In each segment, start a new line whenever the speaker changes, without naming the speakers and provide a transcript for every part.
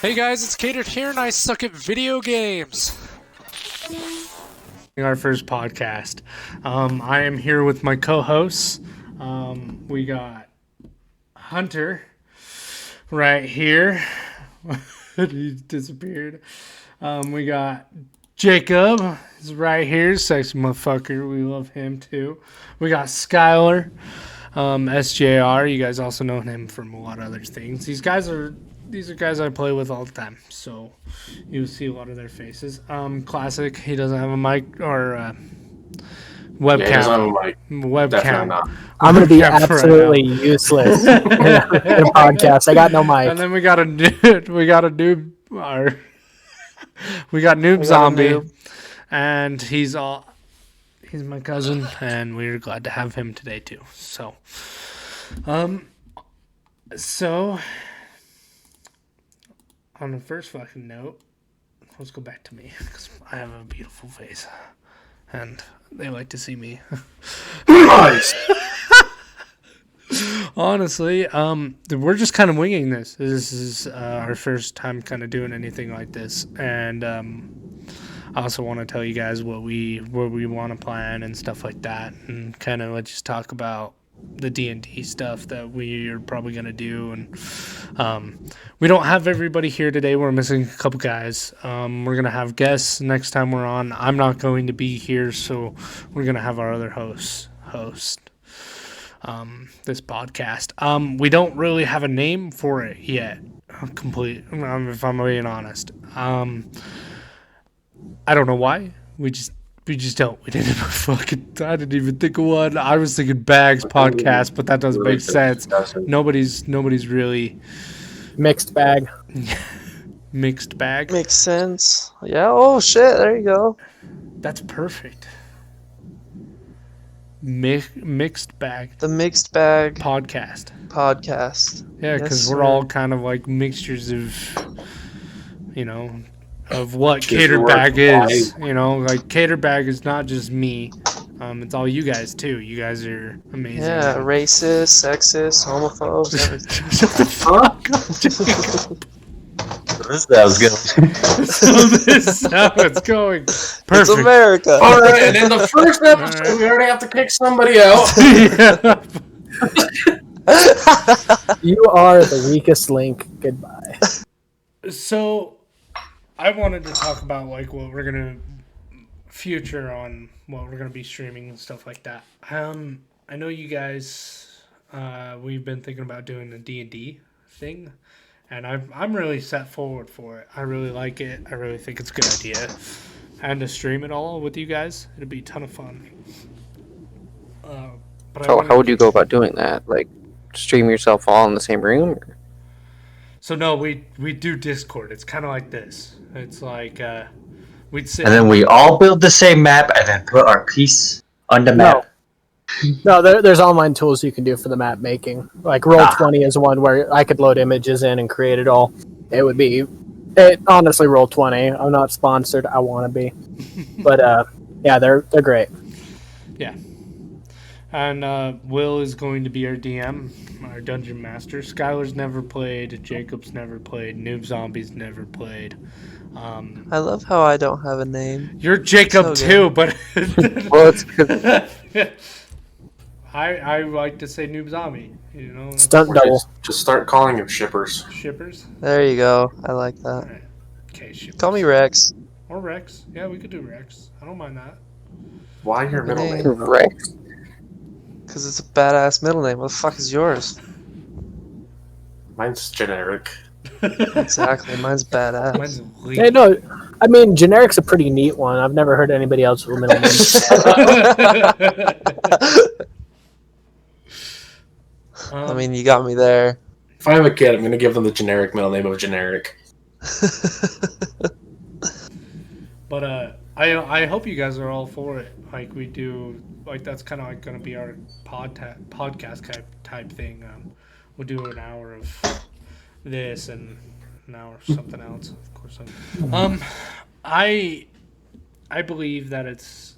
Hey guys, it's Catered here, and I suck at video games. Our first podcast. I am here with my co-hosts. We got Hunter right here. He disappeared. We got Jacob. He's right here. Sexy motherfucker. We love him too. We got Skylar. SJR. You guys also know him from a lot of other things. These are guys I play with all the time, so you'll see a lot of their faces. Classic. He doesn't have a mic or webcam.
Yeah, he doesn't have a mic.
Webcam.
Definitely not.
I'm going to be absolutely useless in a podcast. I got no mic.
And then we got Noob Zombie, and he's my cousin, and we're glad to have him today too. So on the first fucking note, let's go back to me, because I have a beautiful face, and they like to see me.
Nice.
Honestly, we're just kind of winging this. This is our first time kind of doing anything like this, and I also want to tell you guys what we want to plan and stuff like that, and kind of let's just talk about the D&D stuff that we are probably going to do. And we don't have everybody here today. We're missing a couple guys. We're going to have guests next time we're on. I'm not going to be here, so we're going to have our other host this podcast. We don't really have a name for it yet, if I'm being honest. I don't know why. We just don't. We didn't I didn't even think of one. I was thinking Bags Podcast, but that doesn't make sense. Nobody's really
Mixed bag.
Mixed bag.
Makes sense. Yeah. Oh shit. There you go.
That's perfect. Mixed bag.
The Mixed Bag
Podcast. Yeah, because we're all kind of like mixtures of what Catered Bag is. Like Catered Bag is not just me. It's all you guys too. You guys are amazing.
Yeah, racist, sexist, homophobes, everything.
Shut the fuck up.
This sounds good.
This is how it's going. Perfect.
It's America.
All right, and in the first episode, we already have to kick somebody out.
Yeah.
You are the weakest link. Goodbye.
So, I wanted to talk about like what we're gonna future on what we're gonna be streaming and stuff like that. I know you guys. We've been thinking about doing the D&D thing, and I'm really set forward for it. I really like it. I really think it's a good idea, and to stream it all with you guys, it'd be a ton of fun.
So how would you go about doing that? Like, stream yourself all in the same room? Or?
So no, we do Discord. It's kind of like this. It's like we'd sit.
And then we all build the same map and then put our piece on the map.
No, there's online tools you can do for the map making. Like Roll20 is one where I could load images in and create it all. Honestly, Roll20. I'm not sponsored. I want to be. But yeah, they're great.
Yeah. And Will is going to be our DM, our Dungeon Master. Skylar's never played. Jacob's never played. Noob Zombie's never played.
I love how I don't have a name.
You're Jacob
So
too, but
Well, it's good.
I like to say Noob Zombie.
Stunt double.
Just start calling him shippers.
Shippers.
There you go. I like that.
Alright. Okay, shippers.
Call me Rex.
Or Rex. Yeah, we could do Rex. I don't mind that.
Why your middle name?
Correct.
Because it's a badass middle name. What the fuck is yours?
Mine's generic.
Exactly. Mine's badass.
Mine's Lee.
Hey, no, I mean, generic's a pretty neat one. I've never heard anybody else with a middle name.
I mean, you got me there.
If I have a kid, I'm going to give them the generic middle name of generic.
But I hope you guys are all for it. Like we do, like that's kind of like going to be our podcast type thing. We'll do an hour of this and an hour of something else. Of course, I believe that it's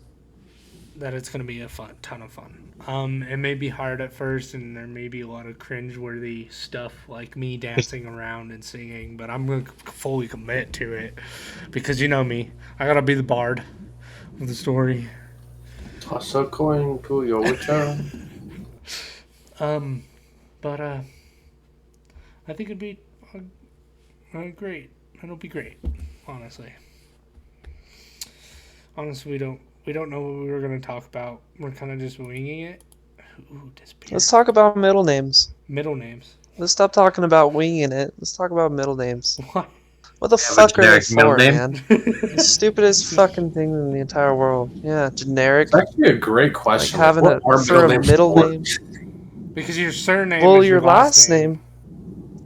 that it's going to be a ton of fun. It may be hard at first, and there may be a lot of cringe-worthy stuff like me dancing around and singing, but I'm going to fully commit to it because you know me. I got to be the bard of the story.
Toss a coin to your witcher.
But I think it'd be great. It'll be great, honestly. Honestly, we don't know what we were going to talk about. We're kind of just winging it. Ooh, disappeared.
Let's talk about middle names.
Middle names.
Let's stop talking about winging it. Let's talk about middle names.
What?
What the
Have a
fuck are they
generic middle
for,
name?
man? The stupidest fucking thing in the entire world. Yeah, generic.
It's actually a great
Like
question.
having
What are
for a
names
middle
for?
name.
Because your surname
Well,
is
your last name.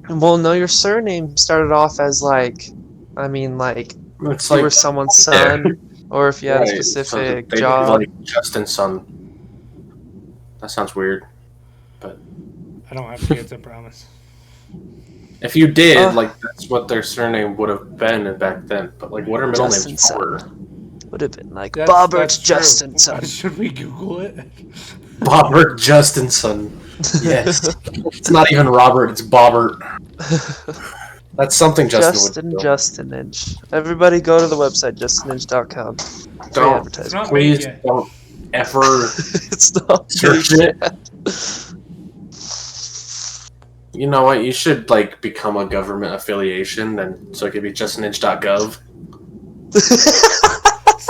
Well, no, your surname started off as like, I mean, like
It's
you
like
were someone's son, or if you had a
right, so
specific
they
job.
like Justin's son. That sounds weird.
I don't have kids, I promise.
If you did,
Uh.
like that's what their surname would have been back then. But like, what are middle
Justin
names for?
Would have been like
That's
Bobbert
true.
Justinson.
Should we Google it?
Bobbert Justinson. Yes. It's not even Robert. It's Bobbert. That's something Justin
Justin
would do.
Justinage. Everybody go to the website justinage.com. Free
Don't
advertisement.
It's not
please
made yet.
don't ever
It's not
search
made
it. You know what? You should like become a government affiliation, then so it could be justinage.gov.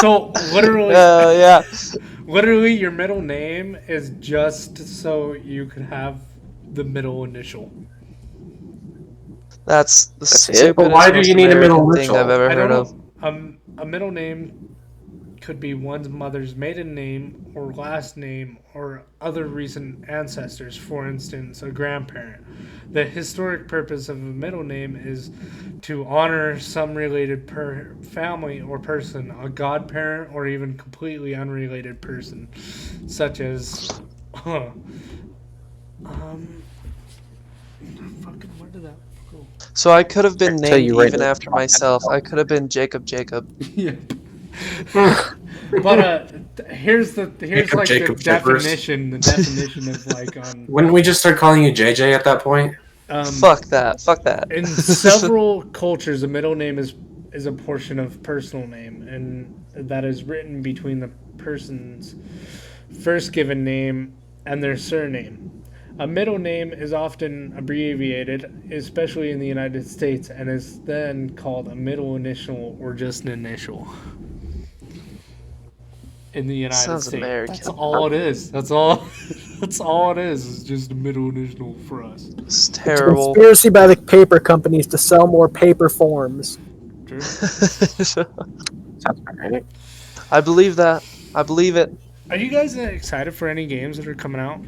So literally,
yeah.
literally, your middle name is just so you could have the middle initial.
That's the
That's it?
stupidest,
But why do
most
you need a middle
American thing
initial?
I've ever
I
heard
don't
of.
know. A middle name could be one's mother's maiden name or last name or other recent ancestors. For instance, a grandparent. The historic purpose of a middle name is to honor some related family or person, a godparent or even completely unrelated person, such as, fucking where did that go?
So I could have been
I tell
named
you right
even
now,
after myself. I could have been Jacob Jacob.
Yeah. But here's like
Jacob
the
Chippers.
definition. The definition of like on
Wouldn't we just start calling you JJ at that point?
Fuck that. Fuck that.
in several cultures, a middle name is a portion of personal name, and that is written between the person's first given name and their surname. A middle name is often abbreviated, especially in the United States, and is then called a middle initial or just an initial. In the United
Sounds
States,
American.
that's all it is. That's all. That's all it is. Is just a middle initial for us.
It's terrible.
Conspiracy by the paper companies to sell more paper forms.
True.
Sounds about right.
I believe that. I believe it.
Are you guys excited for any games that are coming out?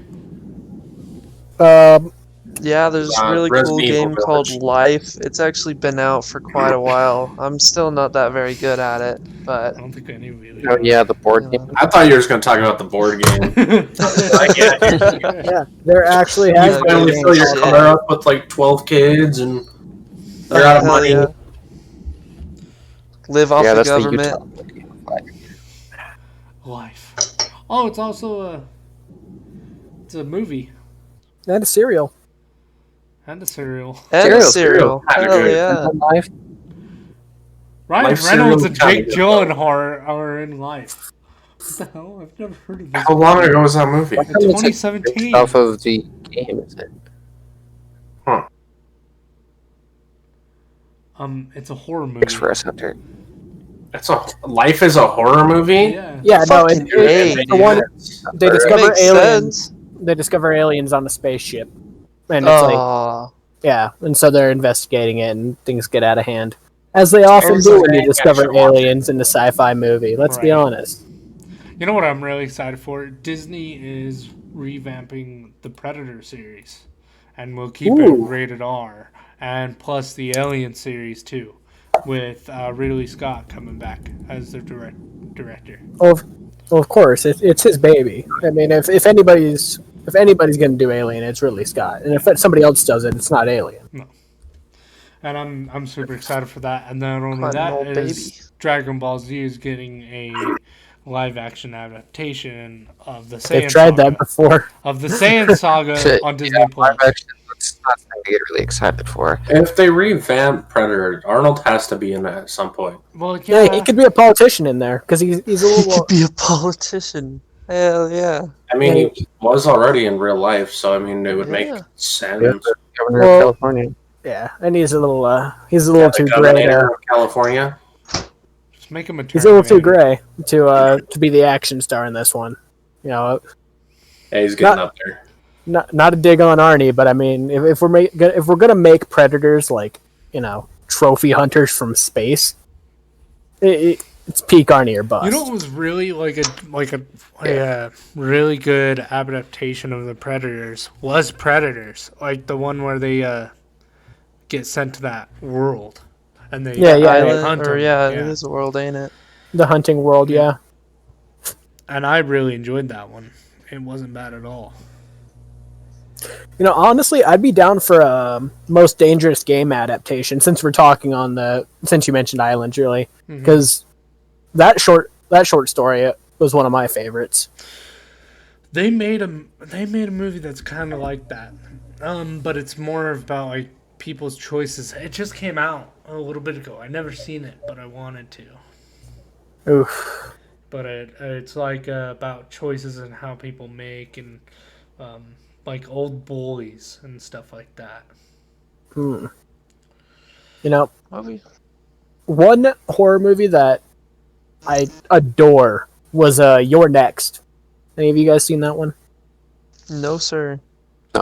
Yeah, there's a really cool
Resident Evil
game called
Village.
Life. It's actually been out for quite a while. I'm still not that very good at it,
I
but
don't think any of you.
Oh yeah, the board game.
I thought you were just going to talk about the board game.
Yeah, there actually
You
has
Yeah,
been
finally
games.
fill your
shit.
car up with like 12 kids and they're out of
hell
money.
yeah. Live off
Yeah,
the
that's the
government.
Utah.
Life. Oh, it's also it's a movie
And a cereal.
and a serial.
And a
Cereal.
cereal. Hell yeah.
Life.
Ryan
Life
Reynolds
serial
and Jake
kinda
Gyllenhaal are in Life. What the hell? I've never heard of this.
How long ago was that movie?
What kind of
2017.
based off of the game is it?
It's a horror movie.
Express Hunter.
It's Life is a horror movie?
Yeah.
Yeah, no,
Fucking
it's the one they discover
Makes
aliens.
sense.
They discover aliens on a spaceship, and it's like
Aw.
yeah, and so they're investigating it, and things get out of hand, as they often
It's
do
like
when you
I
discover
should watch
aliens in a sci-fi movie. Let's be
Right.
honest.
You know what I'm really excited for? Disney is revamping the Predator series, and will keep it
Ooh.
rated R, and plus the Alien series too, with Ridley Scott coming back as their director.
Well, of course, it's his baby. I mean, if anybody's going to do Alien, it's Ridley Scott, and if somebody else does it, it's not Alien.
And I'm super excited for that. And not only
Quite an
that
old
is
baby.
Dragon Ball Z is getting a live action adaptation of the Saiyan
They've tried
Saga,
that before.
of the Saiyan Saga
Shit,
on Disney
yeah,
Plus.
live action, that's not something to get really excited for.
If they revamp Predator, Arnold has to be in that at some point.
Well,
Yeah,
yeah,
he could be a politician in there because he's a
He
little.
could be a politician. Hell yeah.
I mean,
Yeah.
he was already in real life, so I mean, it would make
Yeah.
sense.
Yeah, the governor
Well,
of California.
Yeah, and he's a little too
The
gray.
Governor of California.
just make him a.
He's a little too
Terminator.
gray to be the action star in this one. You know,
Yeah, he's getting
Not-
up there.
not a dig on Arnie, but I mean, if we're gonna make predators like trophy hunters from space, it's peak Arnie or bust.
You know what was really like a really good adaptation of the Predators was Predators, like the one where they get sent to that world and they
Yeah,
Island,
hunt
or
them.
it is a world, ain't it?
The hunting world, yeah.
And I really enjoyed that one. It wasn't bad at all.
Honestly, I'd be down for a most dangerous game adaptation since we're talking since you mentioned Island, really, because that short story was one of my favorites.
They made a movie that's kind of like that, but it's more about like people's choices. It just came out a little bit ago. I never seen it, but I wanted to.
Oof.
But it's like about choices and how people make and like old bullies and stuff like that.
One horror movie that I adore was You're Next. Any of you guys seen that one?
No, sir.
It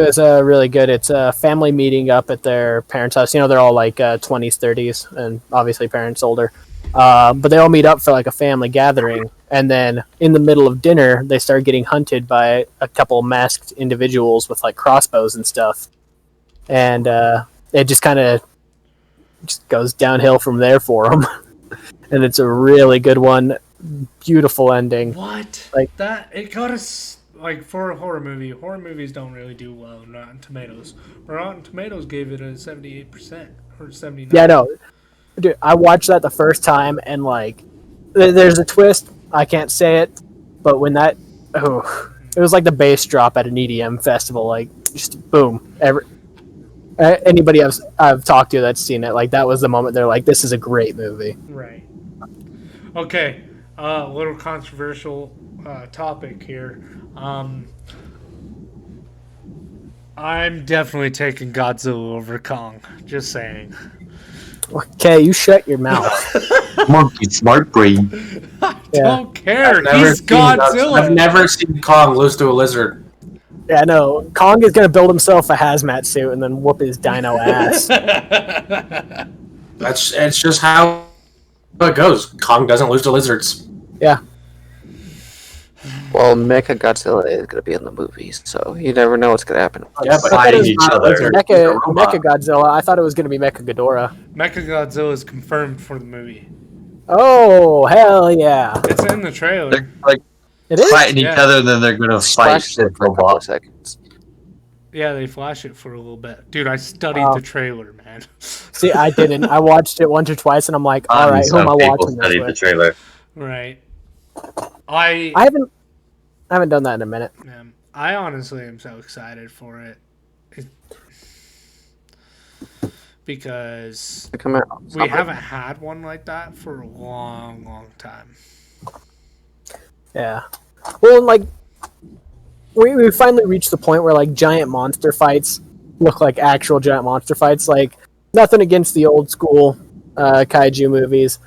was really good. It's a family meeting up at their parents' house. They're all like 20s, 30s, and obviously parents older. But they all meet up for like a family gathering, and then in the middle of dinner, they start getting hunted by a couple masked individuals with like crossbows and stuff, and it just kind of goes downhill from there for them. And it's a really good one, beautiful ending.
What?
Like-
that? It got us like for a horror movie. Horror movies don't really do well on Rotten Tomatoes. Rotten Tomatoes gave it a 78% or 79%.
Yeah, no, dude, I watched that the first time, and like, there's a twist. I can't say it, but when it was like the bass drop at an EDM festival. Like, just boom. Anybody I've talked to that's seen it, like that was the moment they're like, "This is a great movie."
Right. Okay. A little controversial topic here. I'm definitely taking Godzilla over Kong. Just saying.
Okay, you shut your mouth.
Monkey smart brain.
Yeah.
Don't care.
I've never
He's
seen
Godzilla.
I've never seen Kong lose to a lizard.
Yeah, no. Kong is gonna build himself a hazmat suit and then whoop his dino ass.
It's just how it goes. Kong doesn't lose to lizards.
Yeah.
Well, Mecha Godzilla is going to be in the movies, so you never know what's going to happen.
Yeah, but
Fighting
he's
each
not a
other.
lizard. He's a
Mecha
robot.
Godzilla. I thought it was gonna be Mecha Ghidorah.
Mechagodzilla is confirmed for the movie.
Oh hell yeah!
It's in the trailer.
They're like
It is.
fighting
Yeah.
each other, then they're gonna fight
Splash
the
it for a couple of
robot.
seconds.
Yeah, they flash it for a little bit. Dude, I studied
Wow.
the trailer, man.
See, I didn't. I watched it once or twice, and I'm like, all right, who am I watching this
studied the
with?
trailer.
Right. I
I haven't done that in a minute.
I honestly am so excited for it. Because
To come out.
we haven't had one like that for a long, long time.
Yeah. Well, like, we finally reached the point where like giant monster fights look like actual giant monster fights. Like, nothing against the old school kaiju movies,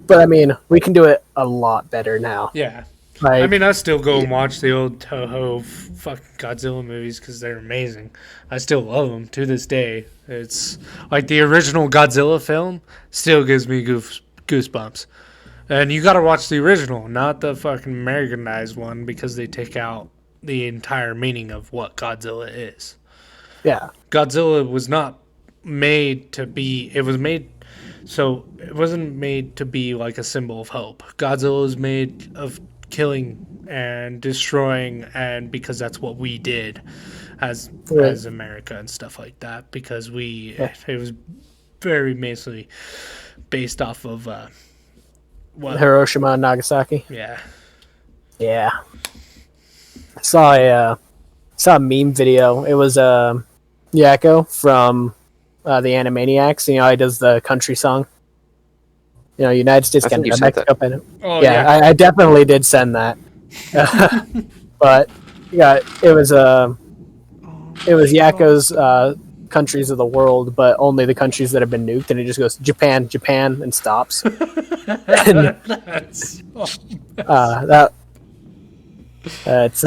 but I mean, we can do it a lot better now.
Yeah.
Like,
I mean, I still go and watch the old Toho fucking Godzilla movies because they're amazing. I still love them to this day. It's like the original Godzilla film still gives me goosebumps. And you gotta watch the original, not the fucking Americanized one, because they take out the entire meaning of what Godzilla is.
yeah,
Godzilla was not made to be. It wasn't made to be like a symbol of hope. Godzilla is made of killing and destroying, and because that's what we did as America and stuff like that. Because it was very basically based off of What?
Hiroshima and Nagasaki.
Yeah.
Yeah. I saw a meme video. It was Yakko from the Animaniacs. You know, he does the country song. You know, United States,
I think you
Canada,
sent
Mexico.
Oh
Yeah, I definitely did send that. But yeah, it was Yakko's countries of the world, but only the countries that have been nuked, and it just goes Japan, Japan, and stops. And
That's
that it's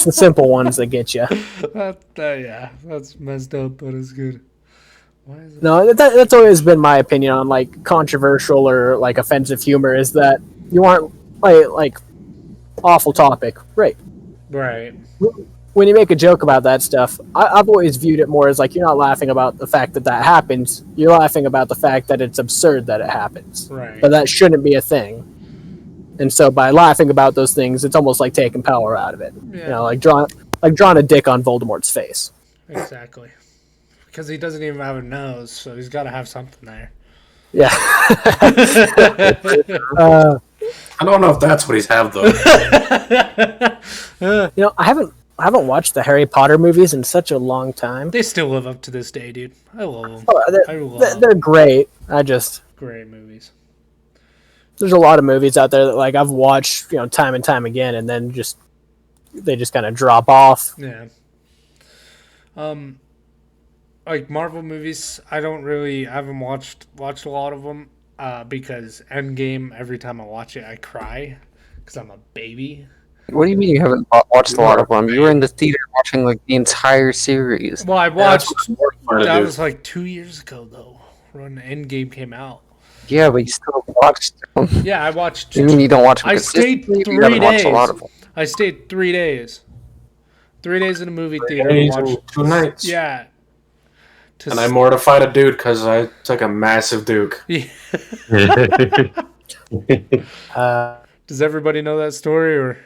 the simple ones that get you.
yeah, that's messed up, but it's good. Why is it?
No, that's always been my opinion on like controversial or like offensive humor is that you aren't like awful topic, right?
Right.
When you make a joke about that stuff, I've always viewed it more as like you're not laughing about the fact that that happens. You're laughing about the fact that it's absurd that it happens.
Right.
But that shouldn't be a thing. And so by laughing about those things, it's almost like taking power out of it.
Yeah.
You know, like drawing a dick on Voldemort's face.
Exactly. Because he doesn't even have a nose, so he's got to have something there.
Yeah.
I don't know if that's what he's have though.
You know, I haven't watched the Harry Potter movies in such a long time.
They still live up to this day, dude. I love them.
Oh,
I love
they're great.
great movies.
There's a lot of movies out there that like I've watched, you know, time and time again, and then they just kind of drop off.
Yeah. Like Marvel movies, I haven't watched a lot of them because Endgame, every time I watch it, I cry because I'm a baby.
What do you mean you haven't watched a lot of them? You were in the theater watching like the entire series.
Well, I
That's
watched,
what's more fun to
that
do.
was like 2 years ago, though, when Endgame came out.
Yeah, but you still watched them.
Yeah, I watched.
You mean you don't watch them
I stayed
consistently?
3
You haven't watched a
days.
lot of them.
I stayed 3 days. 3 days in a movie theater.
Days
and
and
watched,
2 nights.
yeah.
And I mortified a dude because I took a massive Duke.
Does everybody know that story, or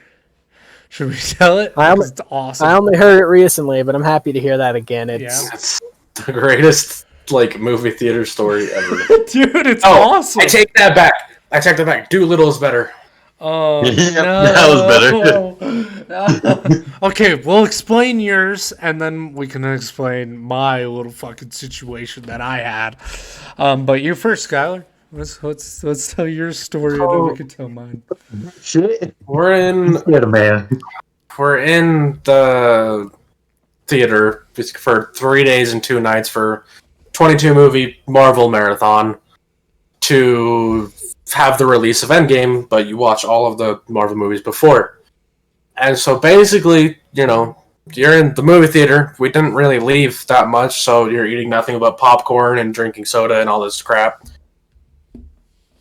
should we tell it?
I only-
It's awesome.
I only heard it recently, but I'm happy to hear that again. It's
Yeah.
It's the greatest like movie theater story ever.
Dude, it's
Oh,
awesome.
I take that back. Doolittle is better.
Oh,
Yep,
no.
that was
better. Okay, we'll explain yours, and then we can explain my little fucking situation that I had. But you first, Skylar. Let's tell your story, and then we can tell mine.
Shit.
We're in
Man.
the theater for 3 days and 2 nights for 22 movie Marvel marathon to have the release of Endgame, but you watch all of the Marvel movies before. And so basically, you know, you're in the movie theater. We didn't really leave that much, so you're eating nothing but popcorn and drinking soda and all this crap.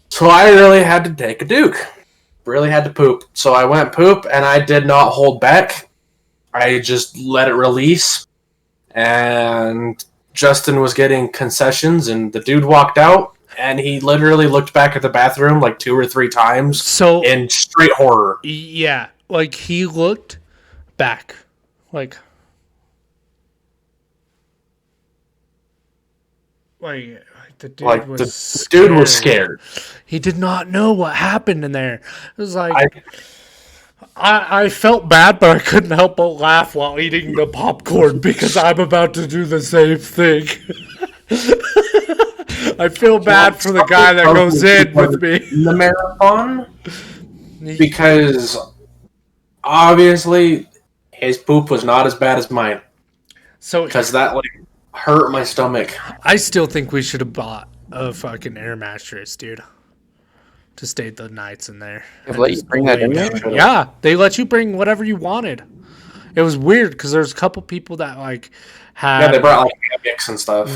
So I really had to take a Duke. Really had to poop. So I went poop, and I did not hold back. I just let it release. And Justin was getting concessions, and the dude walked out, and he literally looked back at the bathroom like 2 or 3 times
So,
in straight horror.
yeah, like he looked back, like the dude
Like,
was
the dude was scared.
He did not know what happened in there. It was like I felt bad, but I couldn't help but laugh while eating the popcorn because I'm about to do the same thing. I feel bad for the guy that goes in with me.
In the marathon, because obviously his poop was not as bad as mine.
So
Because that like hurt my stomach.
I still think we should have bought a fucking air mattress, dude, to stay the nights in there.
They let you bring that in there?
Yeah, they let you bring whatever you wanted. It was weird because there's a couple people that like
Yeah,
had
they brought like hammocks and stuff.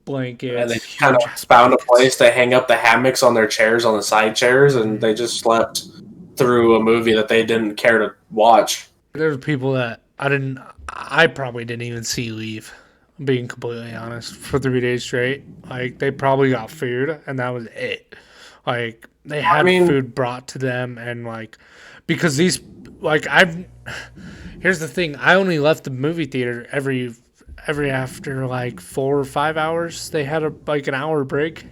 blankets.
And they kind of found a place to hang up the hammocks on their chairs, on the side chairs, and they just slept through a movie that they didn't care to watch.
There's people that I probably didn't even see leave. I'm being completely honest, for 3 days straight. Like, they probably got food, and that was it. Like, they had food brought to them, and like, because these, like, here's the thing, I only left the movie theater every after like 4 or 5 hours. They had an hour break.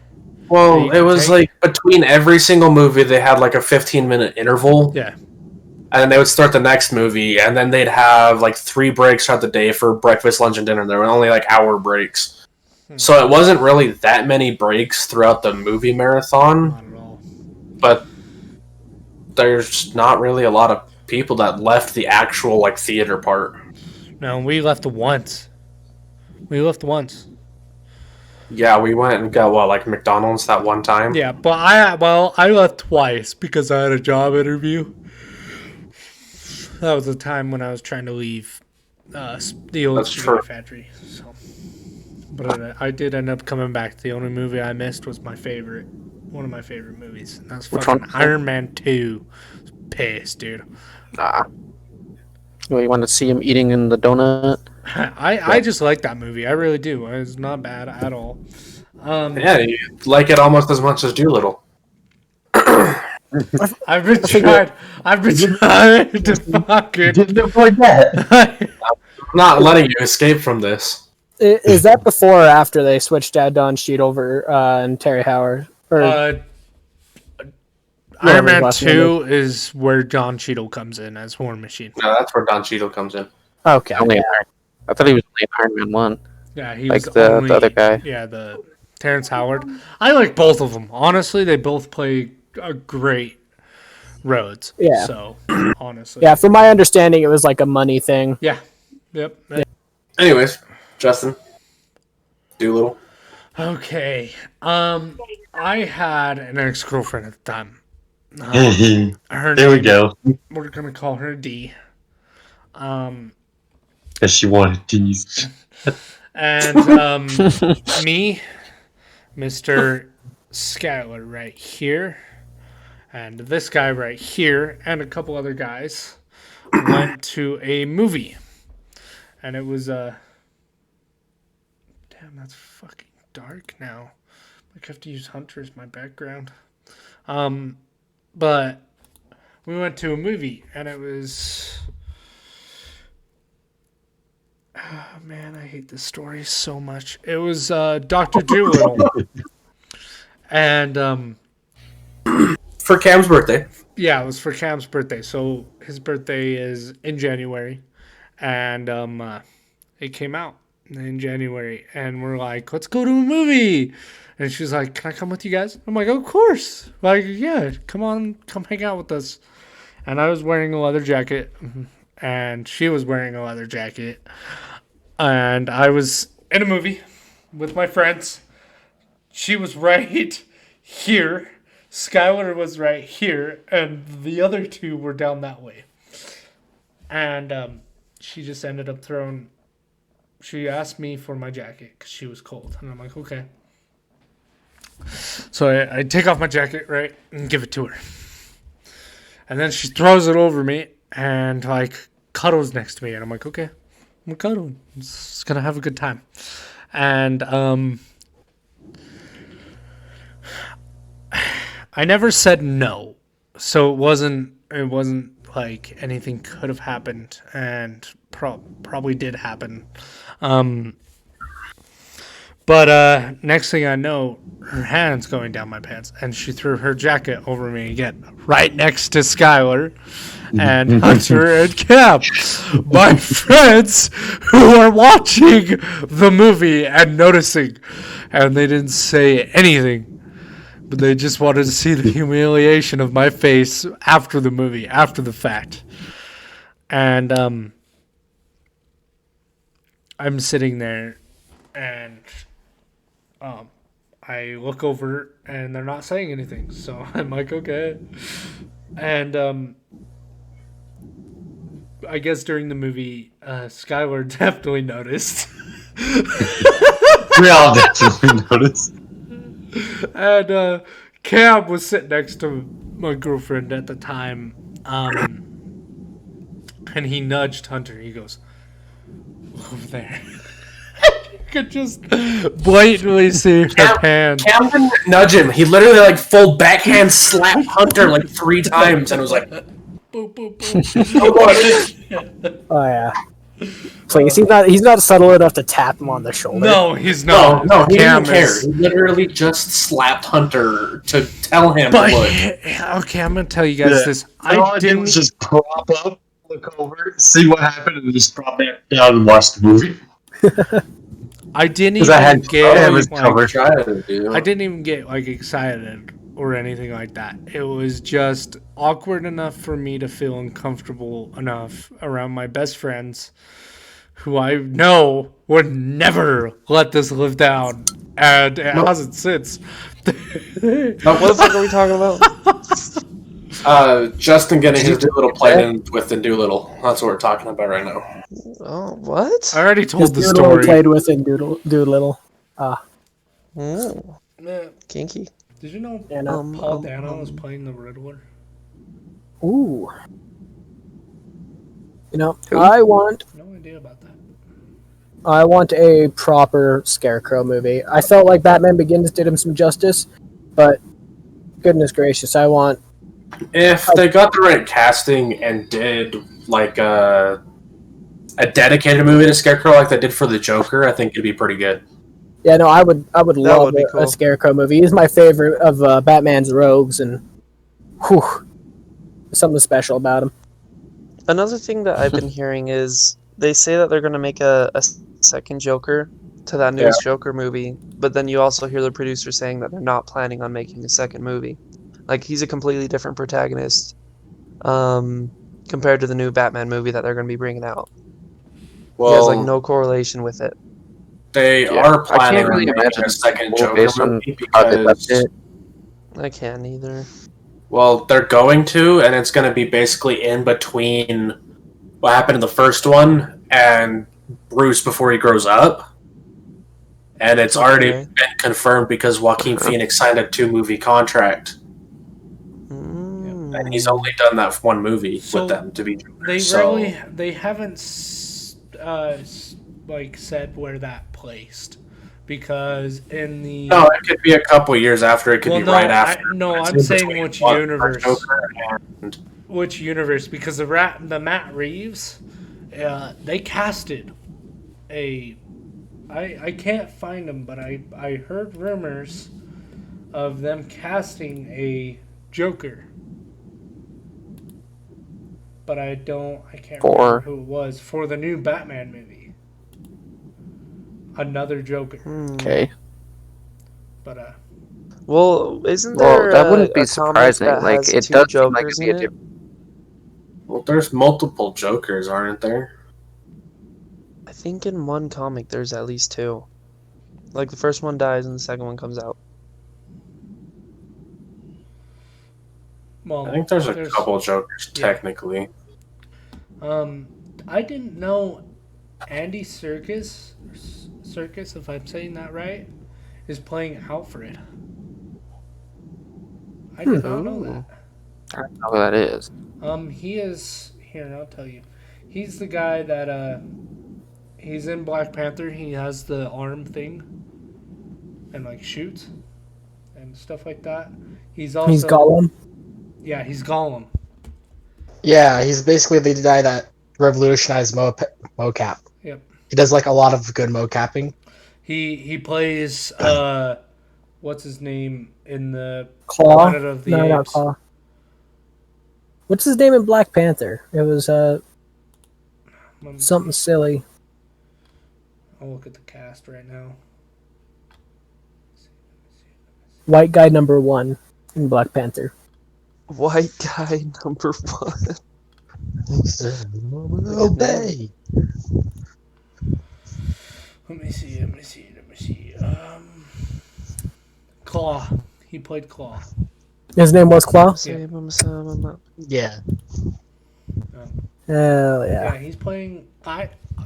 Well,
you
it was
take-
like between every single movie, they had like a 15-minute interval.
Yeah.
And then they would start the next movie, and then they'd have like 3 breaks throughout the day for breakfast, lunch, and dinner. There were only like hour breaks. So it wasn't really that many breaks throughout the movie marathon,
Not at all.
but there's not really a lot of people that left the actual like theater part.
No, we left once.
Yeah, we went and got like McDonald's that one time.
Yeah, but I left twice because I had a job interview. That was the time when I was trying to leave the old
That's
Studio
true.
Factory. So, but I did end up coming back. The only movie I missed was one of my favorite movies. And that's
Which
fucking
one?
Iron Man 2. Pissed, dude.
Nah. You want to see him eating in the donut?
I just like that movie. I really do. It's not bad at all.
Yeah, you like it almost as much as Doolittle.
I've been trying to fucking.
Didn't avoid that.
I'm not letting you escape from this.
Is that before or after they switched out Don Cheadle and Terry Howard? Or
Iron
Whatever,
Man
last
2 is where John Cheadle comes in as War Machine.
No, that's where Don Cheadle comes in.
okay,
Only I thought he was only in Iron Man 1.
Yeah, he
Like
was
the
only,
other guy.
Yeah, the Terrence Howard. I like both of them. Honestly, they both play a great roads.
Yeah.
So, honestly.
yeah. From my understanding, it was like a money thing.
Yeah. Yep.
Anyways, Justin, Doolittle.
Okay. I had an ex-girlfriend at the time.
there
Her
we
name,
go.
we're gonna call her D.
Because she wanted these.
And me, Mr. Skylar right here, and this guy right here, and a couple other guys went to a movie. And it was damn, that's fucking dark now. I have to use Hunter as my background. But we went to a movie, and it was... Oh, man, I hate this story so much. It was Dr. Dolittle. And,
For Cam's birthday.
yeah, it was for Cam's birthday. So his birthday is in January. And it came out in January. And we're like, let's go to a movie. And she's like, can I come with you guys? I'm like, of course. Like, yeah, come on, come hang out with us. And I was wearing a leather jacket. And she was wearing a leather jacket. And I was in a movie with my friends. She was right here. Skylar was right here. And the other two were down that way. And she just ended up she asked me for my jacket because she was cold. And I'm like, okay. So I take off my jacket, right, and give it to her. And then she throws it over me and, like, cuddles next to me. And I'm like, okay, I'm cuddling. I'm just going to have a good time. And I never said no. So it wasn't like anything could have happened and probably did happen. But next thing I know, her hand's going down my pants, and she threw her jacket over me again, right next to Skylar and Hunter and Cap, my friends who are watching the movie and noticing, and they didn't say anything, but they just wanted to see the humiliation of my face after the movie, after the fact. And I'm sitting there, and I look over, and they're not saying anything. So I'm like, okay. And I guess during the movie, Skylar definitely noticed.
We all definitely noticed.
And Cam was sitting next to my girlfriend at the time. And he nudged Hunter. He goes, over there. You could just blatantly see her hand.
Cam didn't nudge him. He literally like full backhand slapped Hunter like 3 times and was like,
Boop, boop, boop.
"Oh, boy."
Oh yeah. Please, he's not subtle enough to tap him on the shoulder.
No, he's
No,
not.
he
Cam
didn't care.
is-
He literally just slapped Hunter to tell him
But
to look.
okay, I'm gonna tell you guys
Yeah.
this.
All I did was just prop up, look over, see what happened, and just prop back down and watch the movie.
I didn't
'Cause
even
I had
get
his
like,
cover.
Try to do.
I didn't even get like excited or anything like that. It was just awkward enough for me to feel uncomfortable enough around my best friends, who I know would never let this live down, and it hasn't since.
What the fuck are we talking about?
Justin getting his Doolittle played in with the Doolittle. That's what we're talking about right now.
Oh, what?
I already
His
told the
Doodle
story.
played with in Doolittle.
Mm, kinky.
Did you know
Yeah, no.
Paul Dano was playing the Riddler?
Ooh. You know, I want
No idea about that.
a proper Scarecrow movie. I felt like Batman Begins did him some justice, but goodness gracious, I want
If they got the right casting and did like a dedicated movie to Scarecrow like they did for the Joker, I think it'd be pretty good.
Yeah, no, I would love
would be cool.
a Scarecrow movie. He's my favorite of Batman's rogues, and whew, something special about him.
Another thing that I've been hearing is they say that they're going to make a second Joker to that newest Joker movie, but then you also hear the producer saying that they're not planning on making a second movie. Like, he's a completely different protagonist compared to the new Batman movie that they're going to be bringing out. He has, like, no correlation with it.
They
Yeah,
are
I can't
planning
really
on making
imagine
a second
more
Joker
based on
movie
how they left
because,
it.
I can't either.
well, they're going to, and it's going to be basically in between what happened in the first one and Bruce before he grows up. And it's already
Okay.
been confirmed because Joaquin Phoenix signed a 2-movie contract.
Mm.
And he's only done that one movie
So,
with them to be
They
so,
they haven't like said where that placed, because in the
No, it could be a couple years after. It could be right after.
I'm
It's in
saying
between
which
one
universe.
Joker and
Which universe? Because the Matt Reeves, they casted a. I can't find them, but I heard rumors of them casting a Joker. But I can't remember who it was for the new Batman movie. Another Joker.
Okay.
But
Well, isn't
Well,
there
that wouldn't be
a comic
surprising.
that
Like,
has
it
two
does seem like
Jokers
it'd be a
in it?
different.
well, there's multiple Jokers, aren't there?
I think in one comic there's at least two. Like, the first one dies and the second one comes out.
well,
I think there's a couple Jokers
yeah.
technically.
I didn't know Andy Serkis, if I'm saying that right, is playing Alfred. I did not know that.
I don't know who that is.
He is here. I'll tell you. He's the guy that he's in Black Panther. He has the arm thing, and like shoots and stuff like that. He's also
He's Gollum.
Yeah, he's Gollum.
Yeah, he's basically the guy that revolutionized mocap.
Yep.
He does like a lot of good mocapping.
He plays what's his name in the
Claw.
Planet of the
No, not
Apes.
Claw. What's his name in Black Panther? It was something silly.
I'll look at the cast right now.
White guy number 1 in Black Panther.
White guy number 1.
Obey.
Let me see. Claw. He played Claw.
His name was Claw?
Yeah.
Hell
Yeah,
yeah.
he's playing.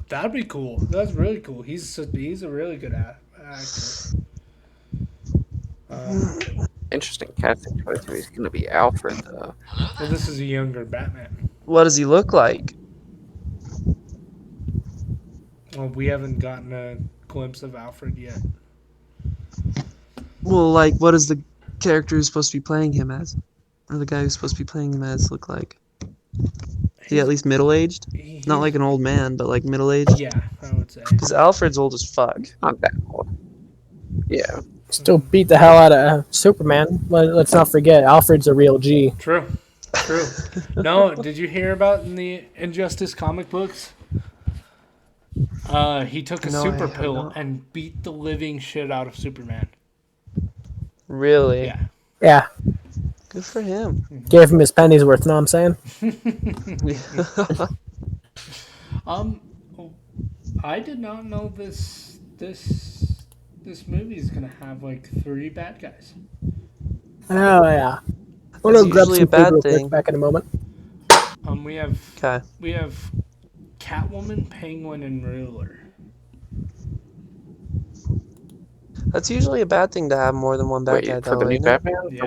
That'd be cool. That's really cool. He's a really good actor.
Interesting casting choice. He's gonna be Alfred, though.
Well, this is a younger Batman.
What does he look like?
Well, we haven't gotten a glimpse of Alfred yet.
Well, like, what does the character who's supposed to be playing him as? Or the guy who's supposed to be playing him as look like? Is he at least middle aged? Not like an old man, but like middle aged.
Yeah, I would say.
Because Alfred's old as fuck.
Not that old. Yeah.
Still beat the hell out of Superman. Let's not forget, Alfred's a real G.
True. True. No, did you hear about in the Injustice comic books? He took a
No, I
super
have
pill
not.
and beat the living shit out of Superman.
Really?
Yeah.
Yeah,
Good for him.
gave him his penny's worth. Know what I'm saying?
I did not know this movie is gonna have like 3 bad guys.
Oh yeah. We'll
That's
go grab
usually
some
a bad
food real quick,
thing.
back in a moment.
We have
Okay.
Catwoman, Penguin, and Riddler.
That's usually a bad thing to have more than one bad
Wait,
guy,
for
though,
the new
isn't it?
Batman?
Yeah.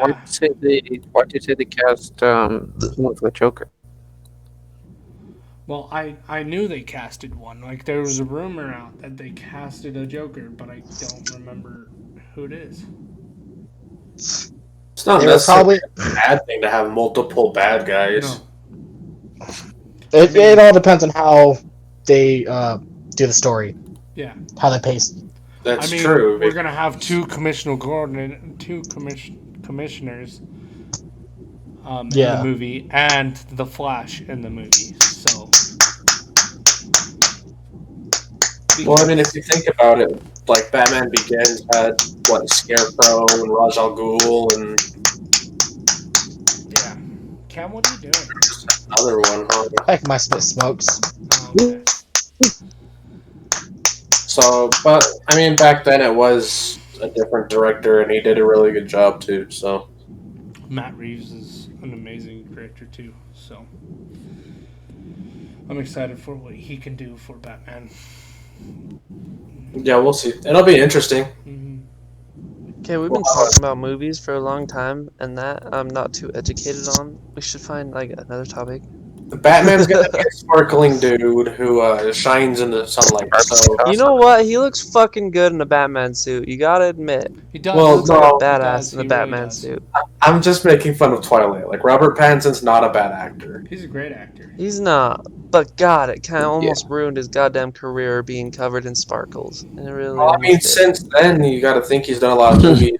Why'd you say they cast one for the Joker?
Well, I knew they casted one. Like there was a rumor out that they casted a Joker, but I don't remember who it is.
It's not
They were
necessarily
probably.
a bad thing to have multiple bad guys.
No.
It all depends on how they do the story,
Yeah.
how they pace.
That's
I mean,
true.
we're gonna have two commissioners in
Yeah.
the movie and the Flash in the movie. So.
Well, I mean, if you think about it, like Batman Begins had what Scarecrow and Ra's al Ghul and
Yeah. Cam, what are you doing?
another one. Huh?
Heck, my spit smokes.
Oh, okay.
So, but I mean, back then it was a different director, and he did a really good job too. So,
Matt Reeves is an amazing director too. So I'm excited for what he can do for Batman.
yeah, we'll see. It'll be interesting.
Okay, we've been talking about movies for a long time, and that I'm not too educated on. We should find like another topic.
Batman's gonna be a sparkling dude who shines in the sunlight. So,
You know what? He looks fucking good in a Batman suit. You gotta admit,
He does.
Well,
he
looks like a
no,
badass in a
he really
Batman
does.
suit.
I'm just making fun of Twilight. Like Robert Pattinson's not a bad actor.
He's a great actor.
He's not, but God, it kind of almost ruined his goddamn career being covered in sparkles. And it really.
Well, I mean,
almost did.
since then you got to think he's done a lot of movies.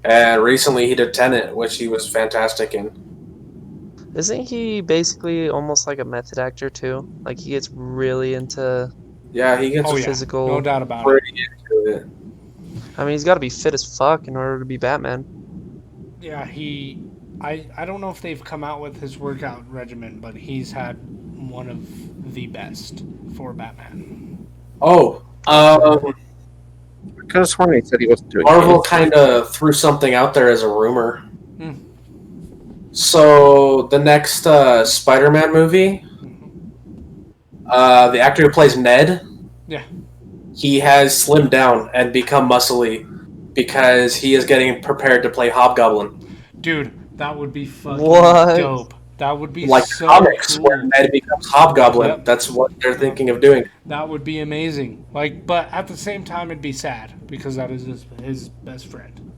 And recently he did Tenet, which he was fantastic in.
Isn't he basically almost like a method actor too? Like he gets really into
Yeah, he gets
Oh yeah,
physical.
no doubt about it.
pretty into it.
I mean, he's got to be fit as fuck in order to be Batman.
Yeah, I don't know if they've come out with his workout regimen, but he's had one of the best for Batman.
Oh,
I could have sworn he said he wasn't doing
Marvel
anything.
kind of threw something out there as a rumor.
Hmm.
So the next Spider-Man movie, the actor who plays Ned,
Yeah.
he has slimmed down and become muscly because he is getting prepared to play Hobgoblin.
Dude, that would be fucking
What?
dope. That would be
Like
so
comics
cool.
where Ned becomes Hobgoblin.
Yep.
That's what they're thinking of doing.
That would be amazing. Like, but at the same time, it'd be sad because that is his best friend.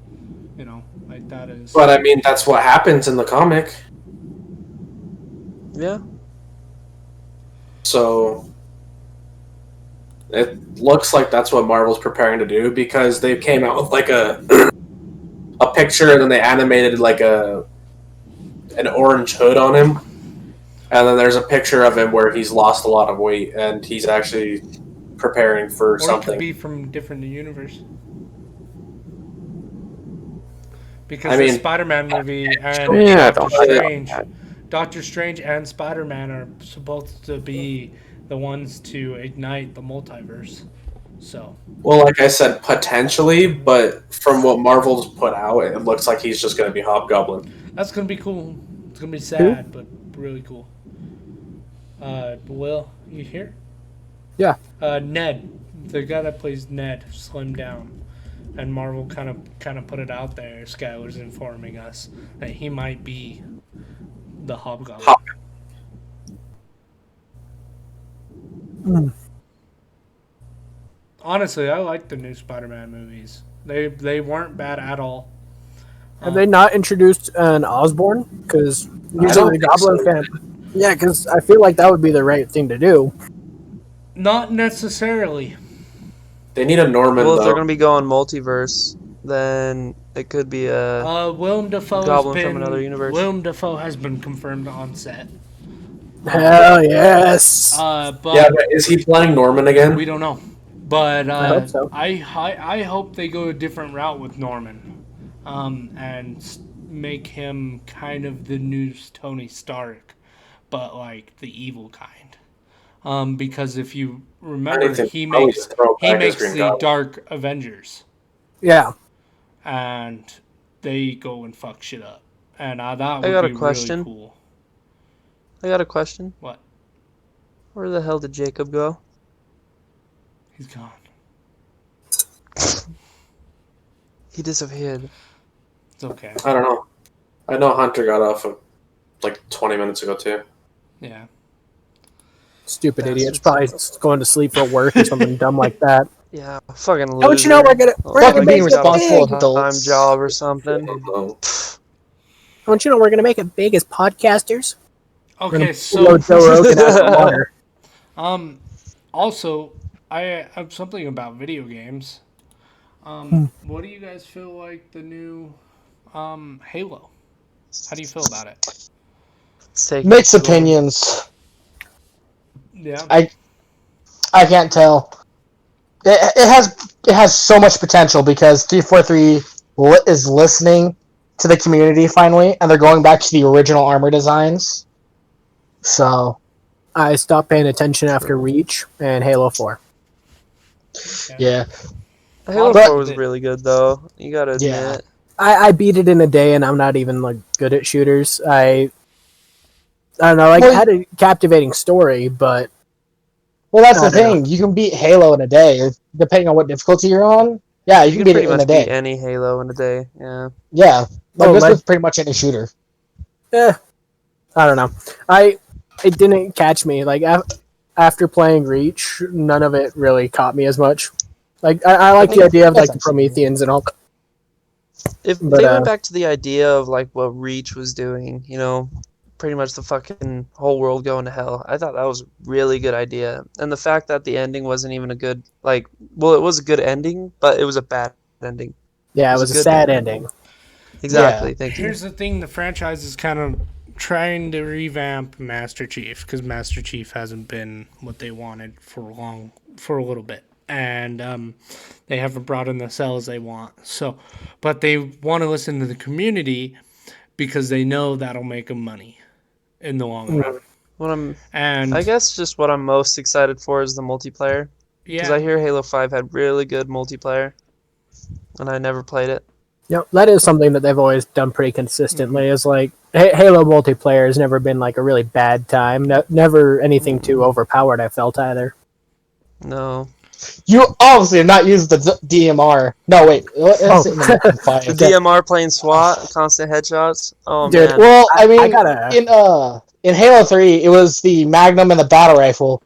You know, like that is.
But I mean, that's what happens in the comic.
Yeah.
So it looks like that's what Marvel's preparing to do because they came out with like a picture and then they animated like an orange hood on him. And then there's a picture of him where he's lost a lot of weight and he's actually preparing for
or it could
something.
be from different universe. Because
I
the
mean-
Spider-Man movie and
Yeah,
Doctor
don't worry
Strange,
about
Doctor Strange and Spider-Man are supposed to be the ones to ignite the multiverse. So
Well, like I said, potentially, but from what Marvel's put out, it looks like he's just going to be Hobgoblin.
that's gonna be cool. It's gonna be sad, but really cool. Will, you here?
Yeah.
Ned, the guy that plays Ned, slimmed down, and Marvel kind of put it out there. Skylar's informing us that he might be the Hobgoblin. Honestly, I like the new Spider-Man movies. They weren't bad at all.
Have they not introduced an Osborn? Because usually the
think
Goblin
so.
fan. Yeah, because I feel like that would be the right thing to do.
Not necessarily.
They need a Norman
Well, if they're
though.
gonna be going multiverse, then it could be a
Willem
goblin from another universe.
Willem Dafoe has been confirmed on set.
Hell yes.
But
Yeah, but is he playing Norman again?
we don't know. But
I hope so.
I hope they go a different route with Norman, and make him kind of the new Tony Stark, but like the evil kind. Because if you remember,
Anything.
he
Probably
makes
just throw
he
back as
makes
Green
the
Goblin.
Dark Avengers,
Yeah.
and they go and fuck shit up, and that would
I got a
be
question.
really cool.
I got a question.
What?
Where the hell did Jacob go?
He's gone.
He disappeared.
It's okay.
I don't know. I know Hunter got off like 20 minutes ago too.
Yeah.
Stupid idiots. Probably going to sleep for work or something dumb like that.
Yeah, fucking loser.
Don't you know we're gonna
Fucking
make
being
it
responsible
big?
adults.
Time job or
I
something.
don't know.
Don't you know we're gonna make it big as podcasters? We're
Okay,
gonna
so
blow Joe Rogan out of the water.
Also, I have something about video games. What do you guys feel like the new Halo? How do you feel about it?
It's taking
Mixed
too long.
opinions.
Yeah.
I can't tell. It has so much potential because 343 is listening to the community finally, and they're going back to the original armor designs. So
I stopped paying attention after Reach and Halo 4.
yeah,
Halo
But-
4 was really good though. You gotta admit.
Yeah.
I beat it in a day, and I'm not even like good at shooters. I don't know. Like,
Well,
it had a captivating story, but
well that's
I
the
don't
thing. You can beat Halo in a day, depending on what difficulty you're on. Yeah, you
You
can
can
beat
pretty
it in
much
a day.
beat any Halo in a day. Yeah.
Yeah, like
Oh,
this
my-
was pretty much any shooter.
I don't know. It didn't catch me. Like after playing Reach, none of it really caught me as much. Like I like the idea of like the Prometheans and all.
If
But,
they went back to the idea of like what Reach was doing, you know, pretty much the fucking whole world going to hell, I thought that was a really good idea. And the fact that the ending wasn't even a good it was a good ending, but it was a bad ending.
Yeah, it
It was
was
a
a
good
sad
one.
ending.
Exactly.
Yeah.
Thank you.
Here's the thing: the franchise is kind of trying to revamp Master Chief because Master Chief hasn't been what they wanted for a little bit, and they haven't brought in the sales they want. So, but they want to listen to the community because they know that'll make them money in the long run. And
I guess just what I'm most excited for is the multiplayer, because
yeah,
I hear Halo 5 had really good multiplayer, and I never played it.
Yep, that is something that they've always done pretty consistently. Is like Halo multiplayer has never been like a really bad time. Never anything too overpowered. I felt either.
No.
You obviously have not used the DMR. No, wait.
The DMR playing SWAT, constant headshots. Oh
Dude,
man.
Well, I mean,
I gotta.
in Halo 3, it was the Magnum and the battle rifle.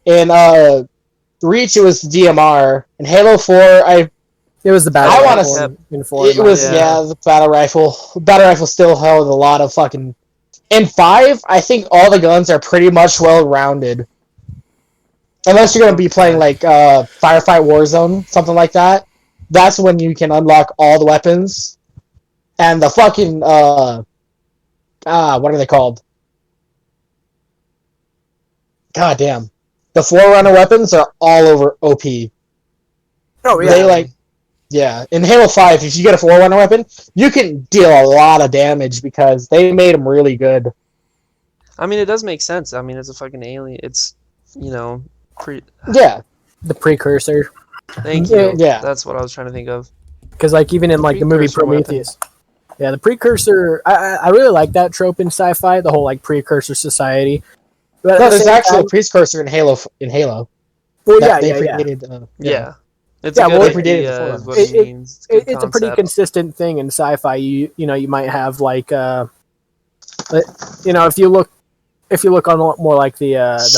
In Reach, it was the DMR. In Halo 4,
It was the battle.
I wanna
rifle
say-
in 4.
it was
Yeah.
the battle rifle. Battle rifle still held a lot of fucking. In 5, I think all the guns are pretty much well rounded. Unless you're gonna be playing like Firefight Warzone, something like that. That's when you can unlock all the weapons. And the fucking what are they called? God damn. The Forerunner weapons are all over OP.
Oh yeah.
They yeah. In Halo 5, if you get a Forerunner weapon, you can deal a lot of damage because they made them really good.
I mean, it does make sense. I mean, it's a fucking alien. It's, you know,
Yeah.
The precursor,
thank you.
Yeah.
That's what I was trying to think of.
because like even in like the movie
Precursor weapon.
Prometheus. Yeah, the precursor. I really like that trope in sci-fi. The whole like precursor society. But at
No,
the
there's
same
actually
time-
a precursor in Halo.
Well,
that
yeah,
they
yeah.
predated,
Yeah. It's
Yeah,
a good
well,
it predated
idea,
the
is what
Forerunner.
it means. Good
It's a pretty
concept.
consistent thing in sci-fi. You know you might have like you know if you look on more like the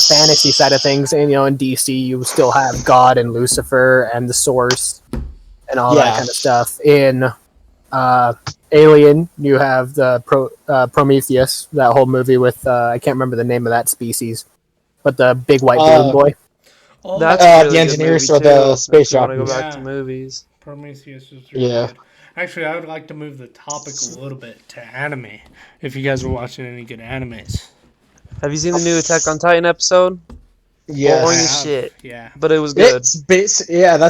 fantasy side of things, and you know in DC you still have God and Lucifer and the Source and all that
Yeah.
kind of stuff. In Alien. You have the Prometheus, that whole movie with I can't remember the name of that species, but the big white balloon boy.
Oh,
That's a really
the
good
engineers
movie,
or the
too,
space
if you want to go
jockeys.
back to
Yeah.
movies.
Prometheus is really
Yeah.
good. Actually, I would like to move the topic a little bit to anime. If you guys are watching any good animes.
Have you seen the new Attack on Titan episode?
Yes.
Boring
I
as
have,
shit.
Yeah.
But it was good.
That's